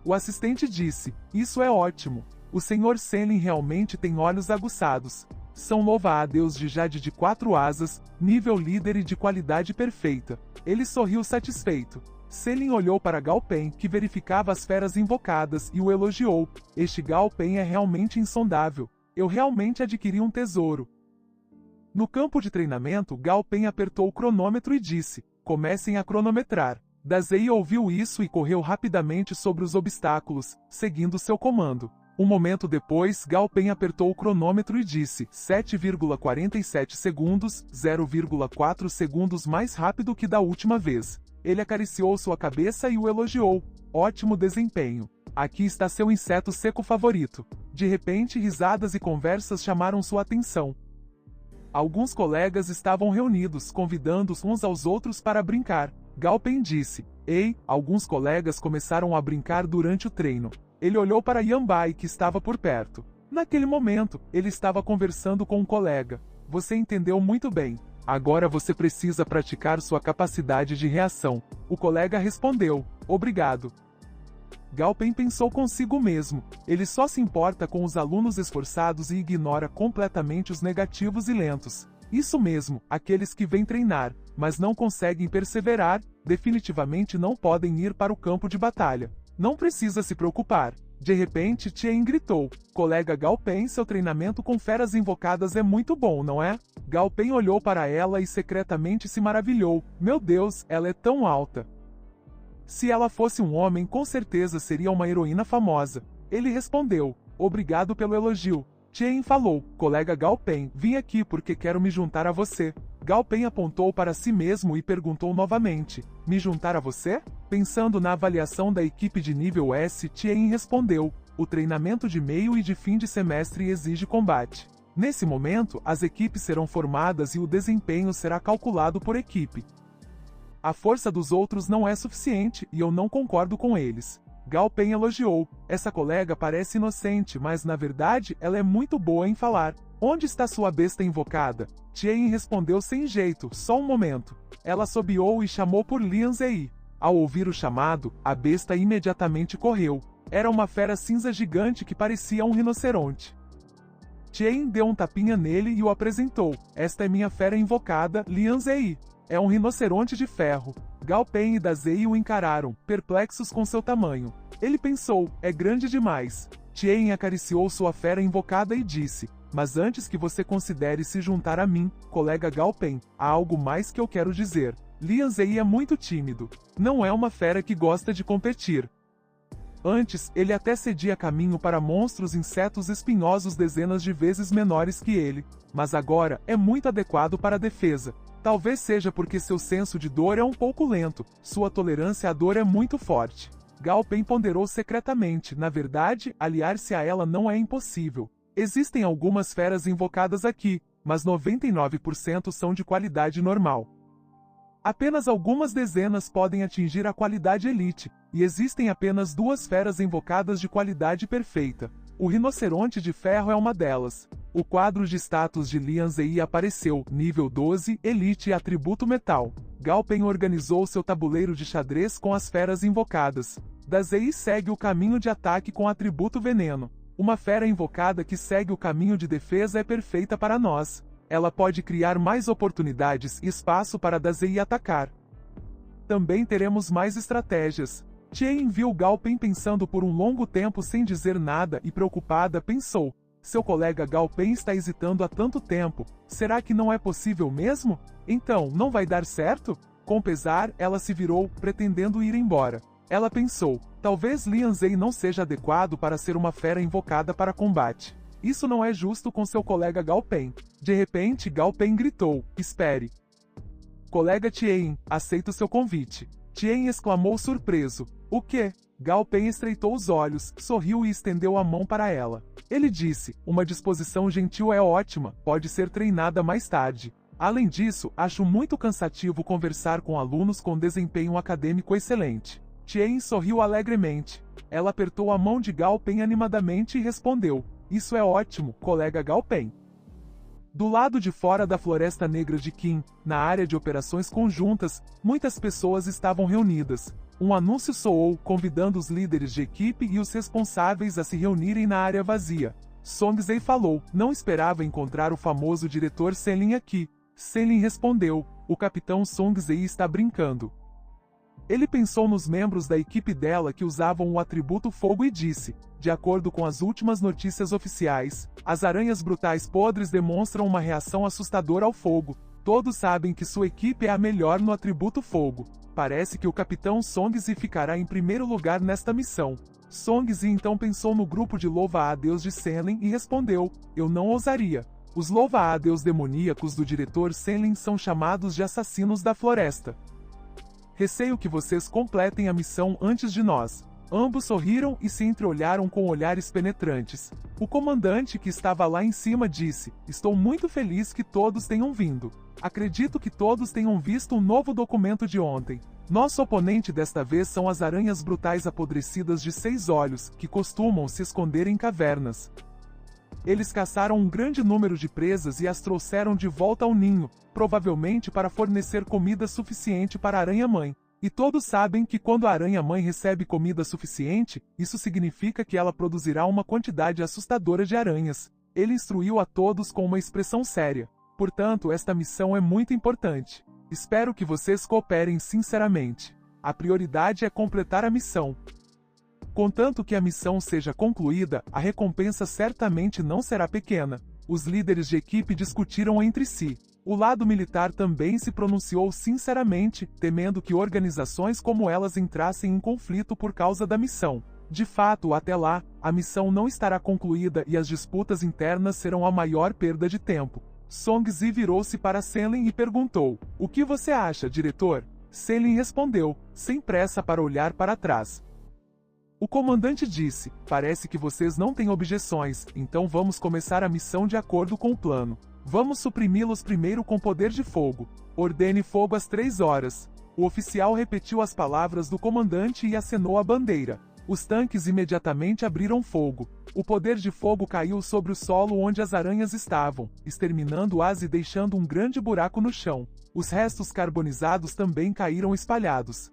O assistente disse, isso é ótimo. O Sr. Selen realmente tem olhos aguçados. São louva-a-Deus de jade de 4 asas, nível líder e de qualidade perfeita. Ele sorriu satisfeito. Selen olhou para Gao Pen, que verificava as feras invocadas, e o elogiou. Este Gao Pen é realmente insondável. Eu realmente adquiri um tesouro. No campo de treinamento, Gao Pen apertou o cronômetro e disse, comecem a cronometrar. Dazei ouviu isso e correu rapidamente sobre os obstáculos, seguindo seu comando. Um momento depois, Gao Pen apertou o cronômetro e disse, 7,47 segundos, 0,4 segundos mais rápido que da última vez. Ele acariciou sua cabeça e o elogiou. Ótimo desempenho. Aqui está seu inseto seco favorito. De repente, risadas e conversas chamaram sua atenção. Alguns colegas estavam reunidos, convidando-os uns aos outros para brincar. Gao Pen disse, ei, alguns colegas começaram a brincar durante o treino. Ele olhou para Yan Bai, que estava por perto. Naquele momento, ele estava conversando com um colega. Você entendeu muito bem. Agora você precisa praticar sua capacidade de reação. O colega respondeu, obrigado. Gao Pen pensou consigo mesmo. Ele só se importa com os alunos esforçados e ignora completamente os negativos e lentos. Isso mesmo, aqueles que vêm treinar, mas não conseguem perseverar, definitivamente não podem ir para o campo de batalha. Não precisa se preocupar. De repente, Tien gritou, colega Gao Pen, seu treinamento com feras invocadas é muito bom, não é? Gao Pen olhou para ela e secretamente se maravilhou. Meu Deus, ela é tão alta. Se ela fosse um homem, com certeza seria uma heroína famosa. Ele respondeu, obrigado pelo elogio. Tien falou, colega Gao Pen, vim aqui porque quero me juntar a você. Gao Pen apontou para si mesmo e perguntou novamente, me juntar a você? Pensando na avaliação da equipe de nível S, Tien respondeu, o treinamento de meio e de fim de semestre exige combate. Nesse momento, as equipes serão formadas e o desempenho será calculado por equipe. A força dos outros não é suficiente e eu não concordo com eles. Gao Pen elogiou, essa colega parece inocente, mas na verdade ela é muito boa em falar. Onde está sua besta invocada? Tien respondeu sem jeito, só um momento. Ela assobiou e chamou por Lian Zei. Ao ouvir o chamado, a besta imediatamente correu. Era uma fera cinza gigante que parecia um rinoceronte. Tien deu um tapinha nele e o apresentou. Esta é minha fera invocada, Lian Zei. É um rinoceronte de ferro. Gao Pen e Dazei o encararam, perplexos com seu tamanho. Ele pensou, é grande demais. Tien acariciou sua fera invocada e disse, mas antes que você considere se juntar a mim, colega Gao Pen, há algo mais que eu quero dizer. Lian Zei é muito tímido. Não é uma fera que gosta de competir. Antes, ele até cedia caminho para monstros insetos espinhosos dezenas de vezes menores que ele, mas agora é muito adequado para a defesa. Talvez seja porque seu senso de dor é um pouco lento, sua tolerância à dor é muito forte. Gao Pen ponderou secretamente, na verdade, aliar-se a ela não é impossível. Existem algumas feras invocadas aqui, mas 99% são de qualidade normal. Apenas algumas dezenas podem atingir a qualidade elite, e existem apenas 2 feras invocadas de qualidade perfeita. O rinoceronte de ferro é uma delas. O quadro de status de Lian Zei apareceu, nível 12, elite e atributo metal. Gao Pen organizou seu tabuleiro de xadrez com as feras invocadas. Da Zei segue o caminho de ataque com atributo veneno. Uma fera invocada que segue o caminho de defesa é perfeita para nós. Ela pode criar mais oportunidades e espaço para Da Zei atacar. Também teremos mais estratégias. Tien viu Gao Pen pensando por um longo tempo sem dizer nada e preocupada pensou: seu colega Gao Pen está hesitando há tanto tempo, será que não é possível mesmo? Então, não vai dar certo? Com pesar, ela se virou, pretendendo ir embora. Ela pensou, talvez Lian Zei não seja adequado para ser uma fera invocada para combate. Isso não é justo com seu colega Gao Pen. De repente, Gao Pen gritou, espere. Colega Tien, aceito seu convite. Tien exclamou surpreso. O quê? Gao Pen estreitou os olhos, sorriu e estendeu a mão para ela. Ele disse, uma disposição gentil é ótima, pode ser treinada mais tarde. Além disso, acho muito cansativo conversar com alunos com desempenho acadêmico excelente. Tien sorriu alegremente. Ela apertou a mão de Gao Pen animadamente e respondeu, isso é ótimo, colega Gao Pen. Do lado de fora da Floresta Negra de Qin, na área de operações conjuntas, muitas pessoas estavam reunidas. Um anúncio soou, convidando os líderes de equipe e os responsáveis a se reunirem na área vazia. Song Zei falou, não esperava encontrar o famoso diretor Senlin aqui. Senlin respondeu, o capitão Song Zei está brincando. Ele pensou nos membros da equipe dela que usavam o atributo fogo e disse, de acordo com as últimas notícias oficiais, as aranhas brutais podres demonstram uma reação assustadora ao fogo. Todos sabem que sua equipe é a melhor no atributo fogo. Parece que o capitão Song Zei ficará em primeiro lugar nesta missão. Song Zei então pensou no grupo de louva-a-Deus de Senlin e respondeu, eu não ousaria. Os louva-a-Deus demoníacos do diretor Senlin são chamados de assassinos da floresta. Receio que vocês completem a missão antes de nós. Ambos sorriram e se entreolharam com olhares penetrantes. O comandante que estava lá em cima disse, estou muito feliz que todos tenham vindo. Acredito que todos tenham visto um novo documento de ontem. Nosso oponente desta vez são as aranhas brutais apodrecidas de 6 olhos, que costumam se esconder em cavernas. Eles caçaram um grande número de presas e as trouxeram de volta ao ninho, provavelmente para fornecer comida suficiente para a aranha-mãe. E todos sabem que quando a aranha-mãe recebe comida suficiente, isso significa que ela produzirá uma quantidade assustadora de aranhas. Ele instruiu a todos com uma expressão séria. Portanto, esta missão é muito importante. Espero que vocês cooperem sinceramente. A prioridade é completar a missão. Contanto que a missão seja concluída, a recompensa certamente não será pequena. Os líderes de equipe discutiram entre si. O lado militar também se pronunciou sinceramente, temendo que organizações como elas entrassem em conflito por causa da missão. De fato, até lá, a missão não estará concluída e as disputas internas serão a maior perda de tempo. Song Zei virou-se para Senlin e perguntou, o que você acha, diretor? Senlin respondeu, sem pressa para olhar para trás. O comandante disse, parece que vocês não têm objeções, então vamos começar a missão de acordo com o plano. Vamos suprimi-los primeiro com poder de fogo. Ordene fogo às 3 horas. O oficial repetiu as palavras do comandante e acenou a bandeira. Os tanques imediatamente abriram fogo. O poder de fogo caiu sobre o solo onde as aranhas estavam, exterminando-as e deixando um grande buraco no chão. Os restos carbonizados também caíram espalhados.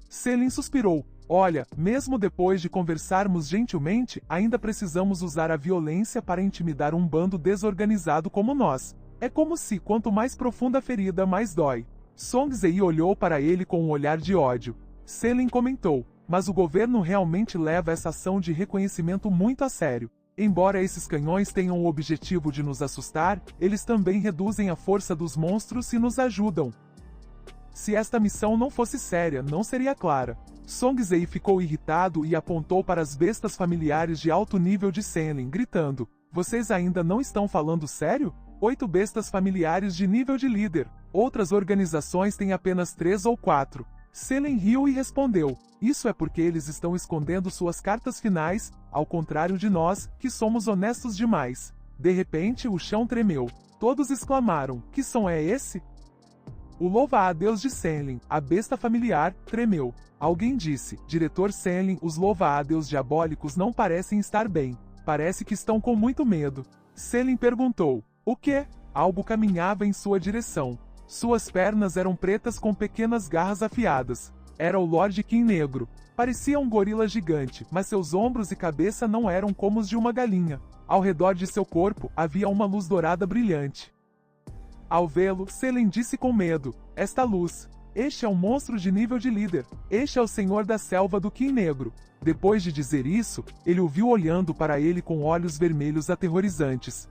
Senlin suspirou. Olha, mesmo depois de conversarmos gentilmente, ainda precisamos usar a violência para intimidar um bando desorganizado como nós. É como se, quanto mais profunda a ferida, mais dói. Song Zei olhou para ele com um olhar de ódio. Senlin comentou, mas o governo realmente leva essa ação de reconhecimento muito a sério. Embora esses canhões tenham o objetivo de nos assustar, eles também reduzem a força dos monstros e nos ajudam. Se esta missão não fosse séria, não seria clara. Songzhi ficou irritado e apontou para as bestas familiares de alto nível de Senlin, gritando: "Vocês ainda não estão falando sério? 8 bestas familiares de nível de líder. Outras organizações têm apenas 3 ou 4. Senlin riu e respondeu: "Isso é porque eles estão escondendo suas cartas finais, ao contrário de nós, que somos honestos demais." De repente, o chão tremeu. Todos exclamaram: "Que som é esse?" O louva-a-Deus de Senlin, a besta familiar, tremeu. Alguém disse: "Diretor Senlin, os louva-a-Deus diabólicos não parecem estar bem. Parece que estão com muito medo." Senlin perguntou: "O quê?" Algo caminhava em sua direção. Suas pernas eram pretas com pequenas garras afiadas. Era o Lord Kim Negro. Parecia um gorila gigante, mas seus ombros e cabeça não eram como os de uma galinha. Ao redor de seu corpo havia uma luz dourada brilhante. Ao vê-lo, Senlin disse com medo: "Esta luz. Este é um monstro de nível de líder. Este é o senhor da selva do Kim Negro." Depois de dizer isso, ele o viu olhando para ele com olhos vermelhos aterrorizantes.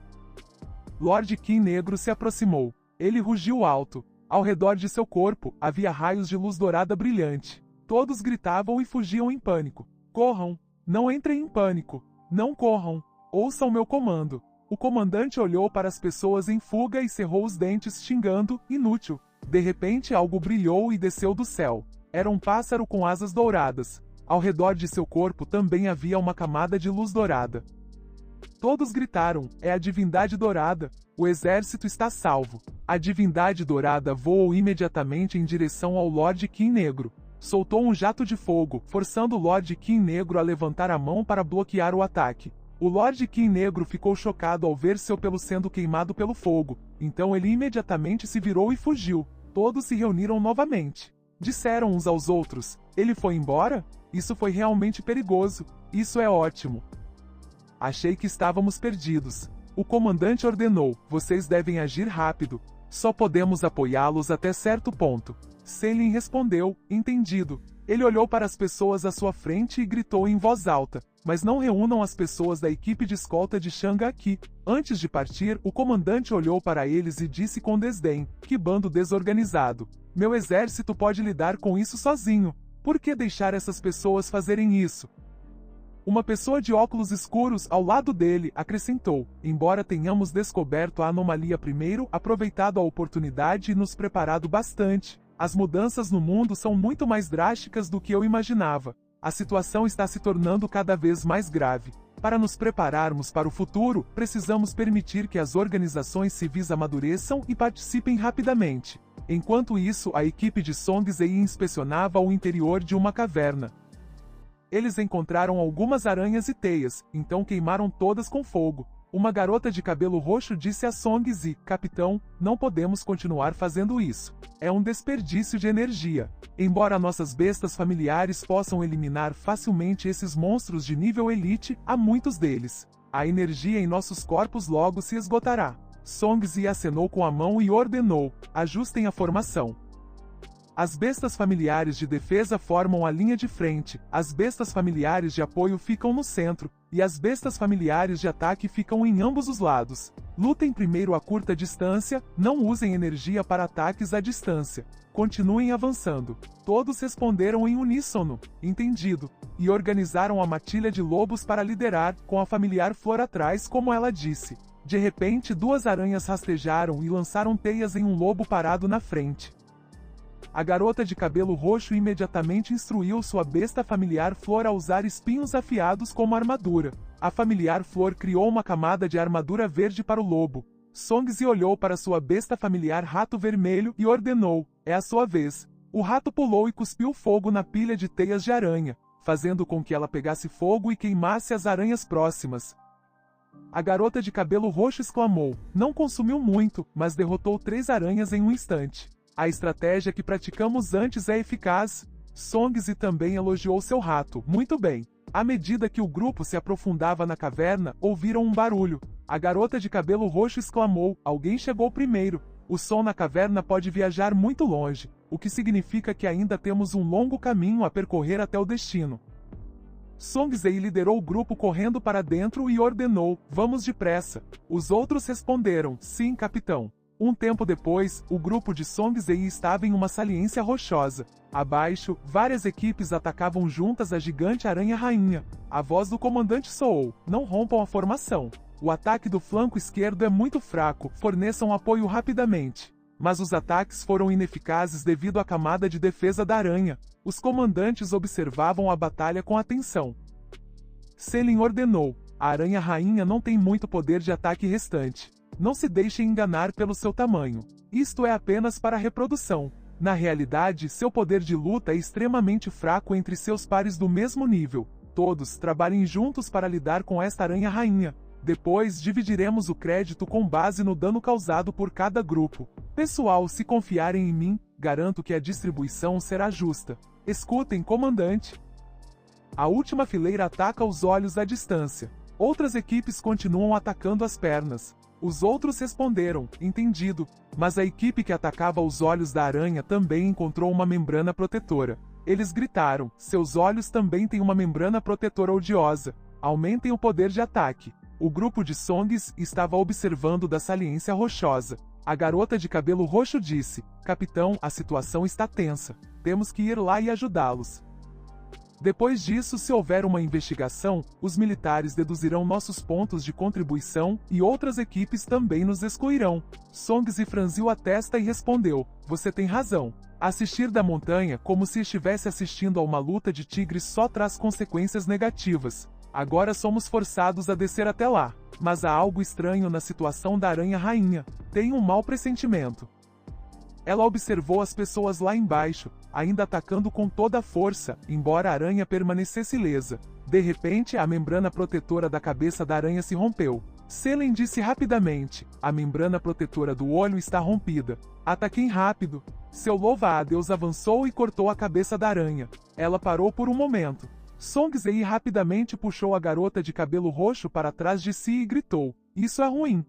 Lord Kim Negro se aproximou. Ele rugiu alto. Ao redor de seu corpo, havia raios de luz dourada brilhante. Todos gritavam e fugiam em pânico. "Corram! Não entrem em pânico! Não corram! Ouçam meu comando!" O comandante olhou para as pessoas em fuga e cerrou os dentes, xingando: "Inútil!" De repente algo brilhou e desceu do céu. Era um pássaro com asas douradas. Ao redor de seu corpo também havia uma camada de luz dourada. Todos gritaram: "É a divindade dourada! O exército está salvo!" A divindade dourada voou imediatamente em direção ao Lord Kim Negro. Soltou um jato de fogo, forçando o Lord Kim Negro a levantar a mão para bloquear o ataque. O Lord Kim Negro ficou chocado ao ver seu pelo sendo queimado pelo fogo, então ele imediatamente se virou e fugiu. Todos se reuniram novamente. Disseram uns aos outros: "Ele foi embora? Isso foi realmente perigoso. Isso é ótimo. Achei que estávamos perdidos." O comandante ordenou: "Vocês devem agir rápido. Só podemos apoiá-los até certo ponto." Senlin respondeu: "Entendido." Ele olhou para as pessoas à sua frente e gritou em voz alta: "Mas não reúnam as pessoas da equipe de escolta de Shanga aqui." Antes de partir, o comandante olhou para eles e disse com desdém: "Que bando desorganizado. Meu exército pode lidar com isso sozinho. Por que deixar essas pessoas fazerem isso?" Uma pessoa de óculos escuros ao lado dele acrescentou: "Embora tenhamos descoberto a anomalia primeiro, aproveitado a oportunidade e nos preparado bastante, as mudanças no mundo são muito mais drásticas do que eu imaginava. A situação está se tornando cada vez mais grave. Para nos prepararmos para o futuro, precisamos permitir que as organizações civis amadureçam e participem rapidamente." Enquanto isso, a equipe de Songzhi inspecionava o interior de uma caverna. Eles encontraram algumas aranhas e teias, então queimaram todas com fogo. Uma garota de cabelo roxo disse a Songzhi: "Capitão, não podemos continuar fazendo isso. É um desperdício de energia. Embora nossas bestas familiares possam eliminar facilmente esses monstros de nível elite, há muitos deles. A energia em nossos corpos logo se esgotará." Songzhi acenou com a mão e ordenou: "Ajustem a formação." As bestas familiares de defesa formam a linha de frente, as bestas familiares de apoio ficam no centro, e as bestas familiares de ataque ficam em ambos os lados. Lutem primeiro a curta distância, não usem energia para ataques à distância. Continuem avançando. Todos responderam em uníssono: "Entendido", e organizaram a matilha de lobos para liderar, com a familiar flor atrás como ela disse. De repente 2 aranhas rastejaram e lançaram teias em um lobo parado na frente. A garota de cabelo roxo imediatamente instruiu sua besta familiar flor a usar espinhos afiados como armadura. A familiar flor criou uma camada de armadura verde para o lobo. Songzhi olhou para sua besta familiar rato vermelho e ordenou: "É a sua vez." O rato pulou e cuspiu fogo na pilha de teias de aranha, fazendo com que ela pegasse fogo e queimasse as aranhas próximas. A garota de cabelo roxo exclamou: "Não consumiu muito, mas derrotou 3 aranhas em um instante. A estratégia que praticamos antes é eficaz." Songzhi também elogiou seu rato: "Muito bem." À medida que o grupo se aprofundava na caverna, ouviram um barulho. A garota de cabelo roxo exclamou: "Alguém chegou primeiro." O som na caverna pode viajar muito longe, o que significa que ainda temos um longo caminho a percorrer até o destino. Songzhi liderou o grupo correndo para dentro e ordenou: "Vamos depressa." Os outros responderam: "Sim, capitão." Um tempo depois, o grupo de Song Zei estava em uma saliência rochosa. Abaixo, várias equipes atacavam juntas a gigante aranha-rainha. A voz do comandante soou: não rompam a formação. O ataque do flanco esquerdo é muito fraco, forneçam apoio rapidamente. Mas os ataques foram ineficazes devido à camada de defesa da aranha. Os comandantes observavam a batalha com atenção. Selin ordenou: a aranha-rainha não tem muito poder de ataque restante. Não se deixem enganar pelo seu tamanho. Isto é apenas para reprodução. Na realidade, seu poder de luta é extremamente fraco entre seus pares do mesmo nível. Todos trabalhem juntos para lidar com esta aranha-rainha. Depois, dividiremos o crédito com base no dano causado por cada grupo. Pessoal, se confiarem em mim, garanto que a distribuição será justa. Escutem, comandante. A última fileira ataca os olhos à distância. Outras equipes continuam atacando as pernas. Os outros responderam: entendido, mas a equipe que atacava os olhos da aranha também encontrou uma membrana protetora. Eles gritaram: seus olhos também têm uma membrana protetora odiosa. Aumentem o poder de ataque. O grupo de Songs estava observando da saliência rochosa. A garota de cabelo roxo disse: capitão, a situação está tensa. Temos que ir lá e ajudá-los. Depois disso, se houver uma investigação, os militares deduzirão nossos pontos de contribuição e outras equipes também nos excluirão. Songs franziu a testa e respondeu: você tem razão. Assistir da montanha como se estivesse assistindo a uma luta de tigres só traz consequências negativas. Agora somos forçados a descer até lá. Mas há algo estranho na situação da aranha-rainha. Tenho um mau pressentimento. Ela observou as pessoas lá embaixo, ainda atacando com toda a força, embora a aranha permanecesse ilesa. De repente, a membrana protetora da cabeça da aranha se rompeu. Selin disse rapidamente: a membrana protetora do olho está rompida. Ataquem rápido. Seu louva-a-Deus avançou e cortou a cabeça da aranha. Ela parou por um momento. Song Zei rapidamente puxou a garota de cabelo roxo para trás de si e gritou: isso é ruim.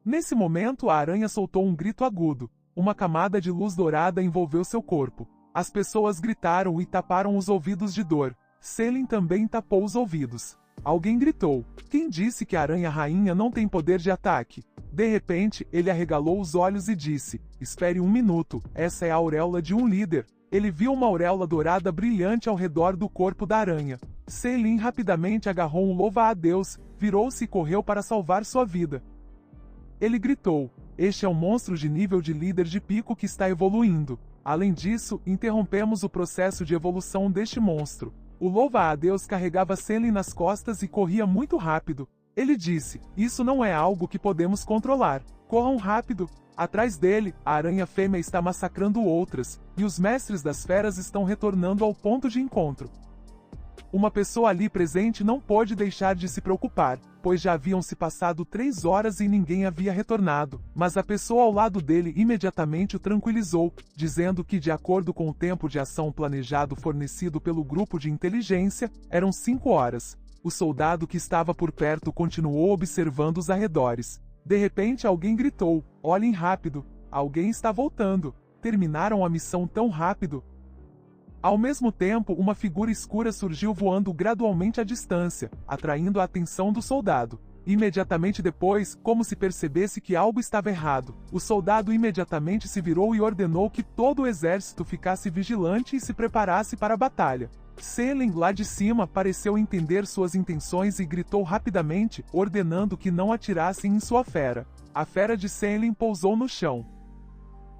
Nesse momento, a aranha soltou um grito agudo. Uma camada de luz dourada envolveu seu corpo. As pessoas gritaram e taparam os ouvidos de dor. Selin também tapou os ouvidos. Alguém gritou: quem disse que a aranha-rainha não tem poder de ataque? De repente, ele arregalou os olhos e disse: espere um minuto, essa é a auréola de um líder. Ele viu uma auréola dourada brilhante ao redor do corpo da aranha. Selin rapidamente agarrou um louva-a-Deus, virou-se e correu para salvar sua vida. Ele gritou: este é um monstro de nível de líder de pico que está evoluindo. Além disso, interrompemos o processo de evolução deste monstro. O louva-a-Deus carregava Selin nas costas e corria muito rápido. Ele disse: isso não é algo que podemos controlar. Corram rápido. Atrás dele, a aranha fêmea está massacrando outras, e os mestres das feras estão retornando ao ponto de encontro. Uma pessoa ali presente não pôde deixar de se preocupar, pois já haviam se passado 3 horas e ninguém havia retornado, mas a pessoa ao lado dele imediatamente o tranquilizou, dizendo que de acordo com o tempo de ação planejado fornecido pelo grupo de inteligência, eram 5 horas. O soldado que estava por perto continuou observando os arredores. De repente alguém gritou: olhem rápido, alguém está voltando. Terminaram a missão tão rápido. Ao mesmo tempo, uma figura escura surgiu voando gradualmente à distância, atraindo a atenção do soldado. Imediatamente depois, como se percebesse que algo estava errado, o soldado imediatamente se virou e ordenou que todo o exército ficasse vigilante e se preparasse para a batalha. Selin, lá de cima, pareceu entender suas intenções e gritou rapidamente, ordenando que não atirassem em sua fera. A fera de Selin pousou no chão.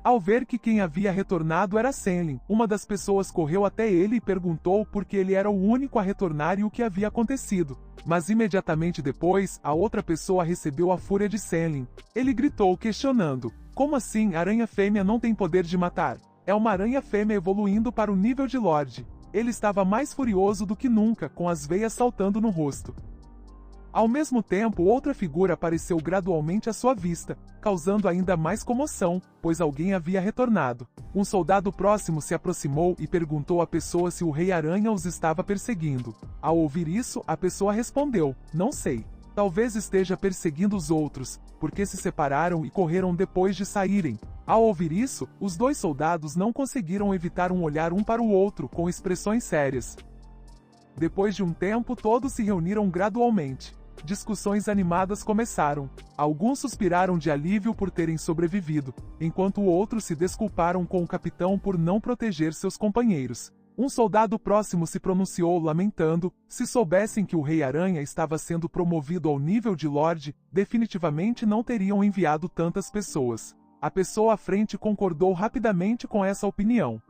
Ao ver que quem havia retornado era Selin, uma das pessoas correu até ele e perguntou por que ele era o único a retornar e o que havia acontecido. Mas imediatamente depois, a outra pessoa recebeu a fúria de Selin. Ele gritou questionando: como assim a aranha fêmea não tem poder de matar? É uma aranha fêmea evoluindo para o nível de Lorde. Ele estava mais furioso do que nunca, com as veias saltando no rosto. Ao mesmo tempo, outra figura apareceu gradualmente à sua vista, causando ainda mais comoção, pois alguém havia retornado. Um soldado próximo se aproximou e perguntou à pessoa se o Rei Aranha os estava perseguindo. Ao ouvir isso, a pessoa respondeu: não sei. Talvez esteja perseguindo os outros, porque se separaram e correram depois de saírem. Ao ouvir isso, os 2 soldados não conseguiram evitar um olhar um para o outro com expressões sérias. Depois de um tempo, todos se reuniram gradualmente. discussões animadas começaram. Alguns suspiraram de alívio por terem sobrevivido, enquanto outros se desculparam com o capitão por não proteger seus companheiros. Um soldado próximo se pronunciou lamentando: se soubessem que o Rei-Aranha estava sendo promovido ao nível de Lorde, definitivamente não teriam enviado tantas pessoas. A pessoa à frente concordou rapidamente com essa opinião.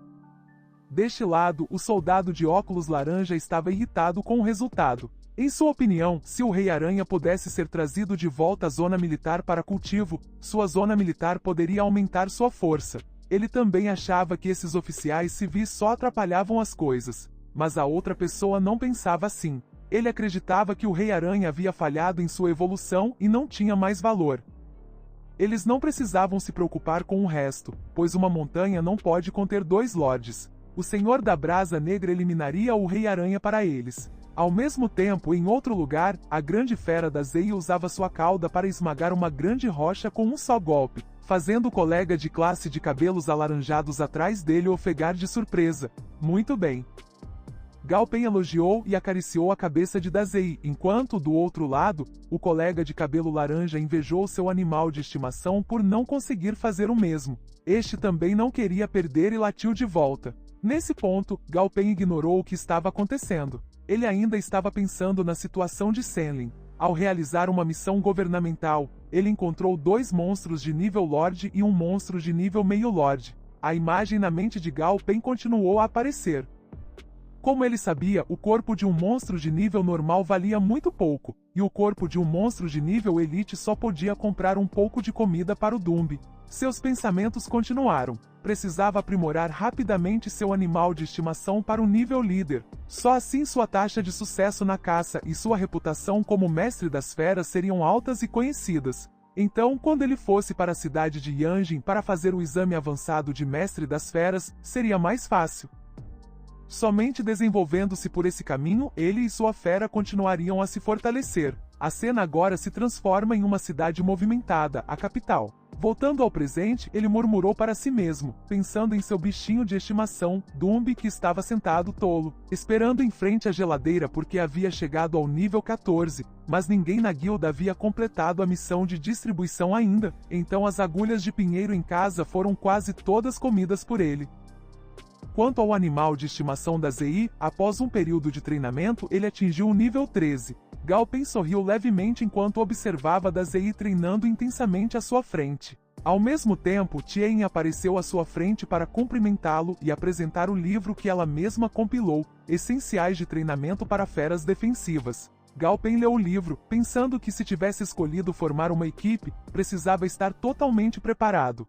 Deste lado, o soldado de óculos laranja estava irritado com o resultado. Em sua opinião, se o Rei-Aranha pudesse ser trazido de volta à zona militar para cultivo, sua zona militar poderia aumentar sua força. Ele também achava que esses oficiais civis só atrapalhavam as coisas. Mas a outra pessoa não pensava assim. Ele acreditava que o Rei-Aranha havia falhado em sua evolução e não tinha mais valor. Eles não precisavam se preocupar com o resto, pois uma montanha não pode conter dois lordes. O Senhor da Brasa Negra eliminaria o Rei-Aranha para eles. Ao mesmo tempo, em outro lugar, a grande fera da Zei usava sua cauda para esmagar uma grande rocha com um só golpe, fazendo o colega de classe de cabelos alaranjados atrás dele ofegar de surpresa. Muito bem. Galpen elogiou e acariciou a cabeça de Dazei, enquanto, do outro lado, o colega de cabelo laranja invejou seu animal de estimação por não conseguir fazer o mesmo. Este também não queria perder e latiu de volta. Nesse ponto, Galpen ignorou o que estava acontecendo. Ele ainda estava pensando na situação de Senlin. Ao realizar uma missão governamental, ele encontrou dois monstros de nível Lorde e um monstro de nível meio Lorde. A imagem na mente de Galpen continuou a aparecer. Como ele sabia, o corpo de um monstro de nível normal valia muito pouco, e o corpo de um monstro de nível Elite só podia comprar um pouco de comida para o Dumbi. Seus pensamentos continuaram. Precisava aprimorar rapidamente seu animal de estimação para o nível líder. Só assim sua taxa de sucesso na caça e sua reputação como mestre das feras seriam altas e conhecidas. Então, quando ele fosse para a cidade de Yanjin para fazer o exame avançado de mestre das feras, seria mais fácil. Somente desenvolvendo-se por esse caminho, ele e sua fera continuariam a se fortalecer. A cena agora se transforma em uma cidade movimentada, a capital. Voltando ao presente, ele murmurou para si mesmo, pensando em seu bichinho de estimação, Dumbi, que estava sentado tolo, esperando em frente à geladeira porque havia chegado ao nível 14, mas ninguém na guilda havia completado a missão de distribuição ainda, então as agulhas de pinheiro em casa foram quase todas comidas por ele. Quanto ao animal de estimação da Zei, após um período de treinamento, ele atingiu o nível 13. Galpen sorriu levemente enquanto observava Dazei treinando intensamente à sua frente. Ao mesmo tempo, Tien apareceu à sua frente para cumprimentá-lo e apresentar o livro que ela mesma compilou, Essenciais de Treinamento para Feras Defensivas. Galpen leu o livro, pensando que se tivesse escolhido formar uma equipe, precisava estar totalmente preparado.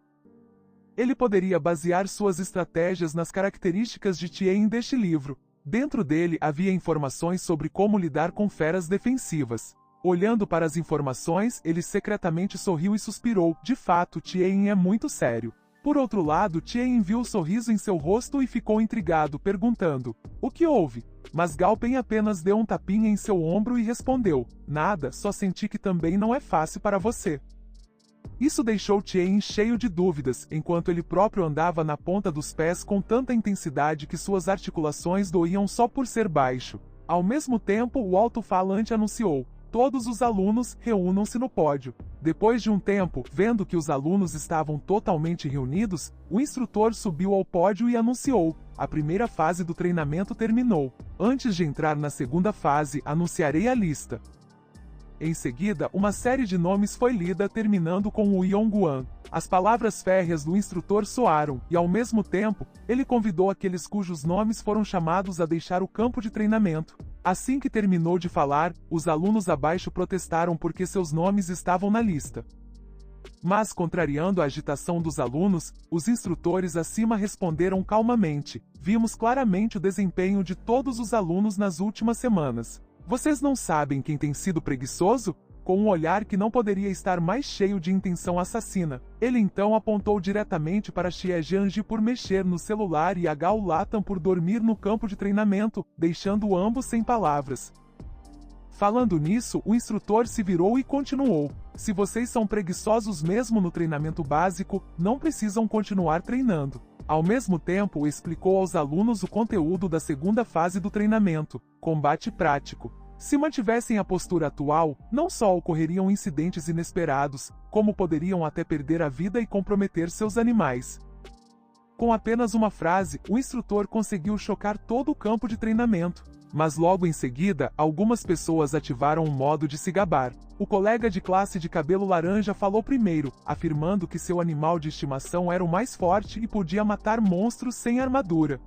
Ele poderia basear suas estratégias nas características de Tien deste livro. Dentro dele havia informações sobre como lidar com feras defensivas. Olhando para as informações, ele secretamente sorriu e suspirou. De fato, Tien é muito sério. Por outro lado, Tien viu o sorriso em seu rosto e ficou intrigado, perguntando: o que houve? Mas Galpen apenas deu um tapinha em seu ombro e respondeu: nada, só senti que também não é fácil para você. Isso deixou Tien cheio de dúvidas, enquanto ele próprio andava na ponta dos pés com tanta intensidade que suas articulações doíam só por ser baixo. Ao mesmo tempo, o alto-falante anunciou: todos os alunos reúnam-se no pódio. Depois de um tempo, vendo que os alunos estavam totalmente reunidos, o instrutor subiu ao pódio e anunciou: a primeira fase do treinamento terminou. Antes de entrar na segunda fase, anunciarei a lista. Em seguida, uma série de nomes foi lida, terminando com o Yongguan. As palavras férreas do instrutor soaram, e ao mesmo tempo, ele convidou aqueles cujos nomes foram chamados a deixar o campo de treinamento. Assim que terminou de falar, os alunos abaixo protestaram porque seus nomes estavam na lista. Mas, contrariando a agitação dos alunos, os instrutores acima responderam calmamente: vimos claramente o desempenho de todos os alunos nas últimas semanas. Vocês não sabem quem tem sido preguiçoso? Com um olhar que não poderia estar mais cheio de intenção assassina, ele então apontou diretamente para Xie Jianji por mexer no celular e a Gao Latam por dormir no campo de treinamento, deixando ambos sem palavras. Falando nisso, o instrutor se virou e continuou: se vocês são preguiçosos mesmo no treinamento básico, não precisam continuar treinando. Ao mesmo tempo, explicou aos alunos o conteúdo da segunda fase do treinamento, combate prático. Se mantivessem a postura atual, não só ocorreriam incidentes inesperados, como poderiam até perder a vida e comprometer seus animais. Com apenas uma frase, o instrutor conseguiu chocar todo o campo de treinamento. Mas logo em seguida, algumas pessoas ativaram um modo de se gabar. O colega de classe de cabelo laranja falou primeiro, afirmando que seu animal de estimação era o mais forte e podia matar monstros sem armadura.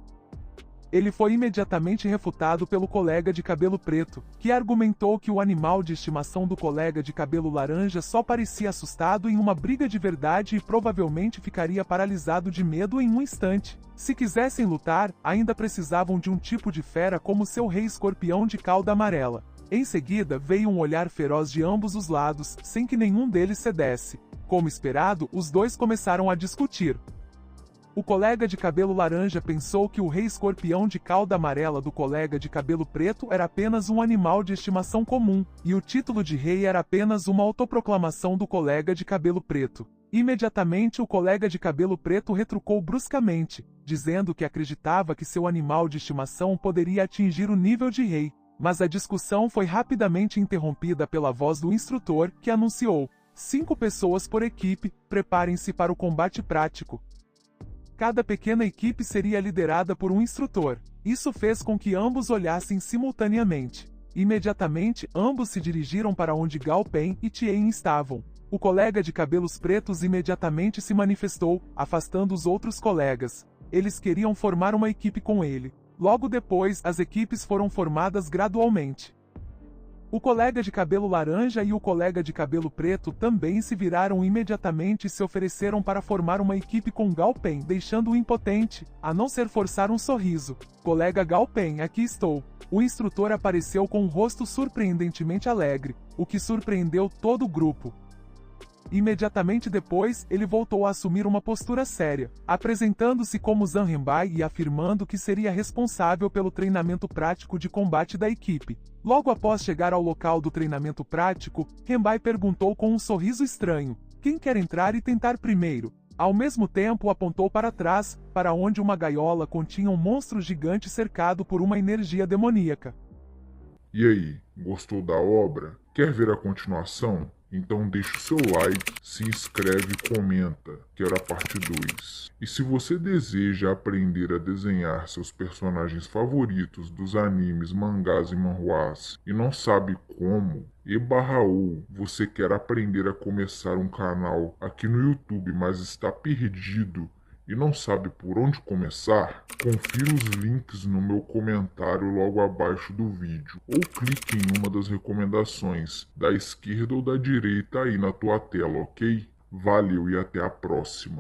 Ele foi imediatamente refutado pelo colega de cabelo preto, que argumentou que o animal de estimação do colega de cabelo laranja só parecia assustado em uma briga de verdade e provavelmente ficaria paralisado de medo em um instante. Se quisessem lutar, ainda precisavam de um tipo de fera como seu rei escorpião de cauda amarela. Em seguida, veio um olhar feroz de ambos os lados, sem que nenhum deles cedesse. Como esperado, os dois começaram a discutir. O colega de cabelo laranja pensou que o rei escorpião de cauda amarela do colega de cabelo preto era apenas um animal de estimação comum, e o título de rei era apenas uma autoproclamação do colega de cabelo preto. Imediatamente o colega de cabelo preto retrucou bruscamente, dizendo que acreditava que seu animal de estimação poderia atingir o nível de rei. Mas a discussão foi rapidamente interrompida pela voz do instrutor, que anunciou: 5 pessoas por equipe, preparem-se para o combate prático. Cada pequena equipe seria liderada por um instrutor. Isso fez com que ambos olhassem simultaneamente. Imediatamente, ambos se dirigiram para onde Gao Pen e Tien estavam. O colega de cabelos pretos imediatamente se manifestou, afastando os outros colegas. Eles queriam formar uma equipe com ele. Logo depois, as equipes foram formadas gradualmente. O colega de cabelo laranja e o colega de cabelo preto também se viraram imediatamente e se ofereceram para formar uma equipe com Gao Pen, deixando-o impotente, a não ser forçar um sorriso. Colega Gao Pen, aqui estou. O instrutor apareceu com um rosto surpreendentemente alegre, o que surpreendeu todo o grupo. Imediatamente depois, ele voltou a assumir uma postura séria, apresentando-se como Zhang Renbai e afirmando que seria responsável pelo treinamento prático de combate da equipe. Logo após chegar ao local do treinamento prático, Renbai perguntou com um sorriso estranho: quem quer entrar e tentar primeiro? Ao mesmo tempo apontou para trás, para onde uma gaiola continha um monstro gigante cercado por uma energia demoníaca. E aí, gostou da obra? Quer ver a continuação? Então deixa o seu like, se inscreve e comenta, que era a parte 2. E se você deseja aprender a desenhar seus personagens favoritos dos animes, mangás e manhwas e não sabe como, ou você quer aprender a começar um canal aqui no YouTube, mas está perdido e não sabe por onde começar, confira os links no meu comentário logo abaixo do vídeo, ou clique em uma das recomendações, da esquerda ou da direita aí na tua tela, ok? Valeu e até a próxima!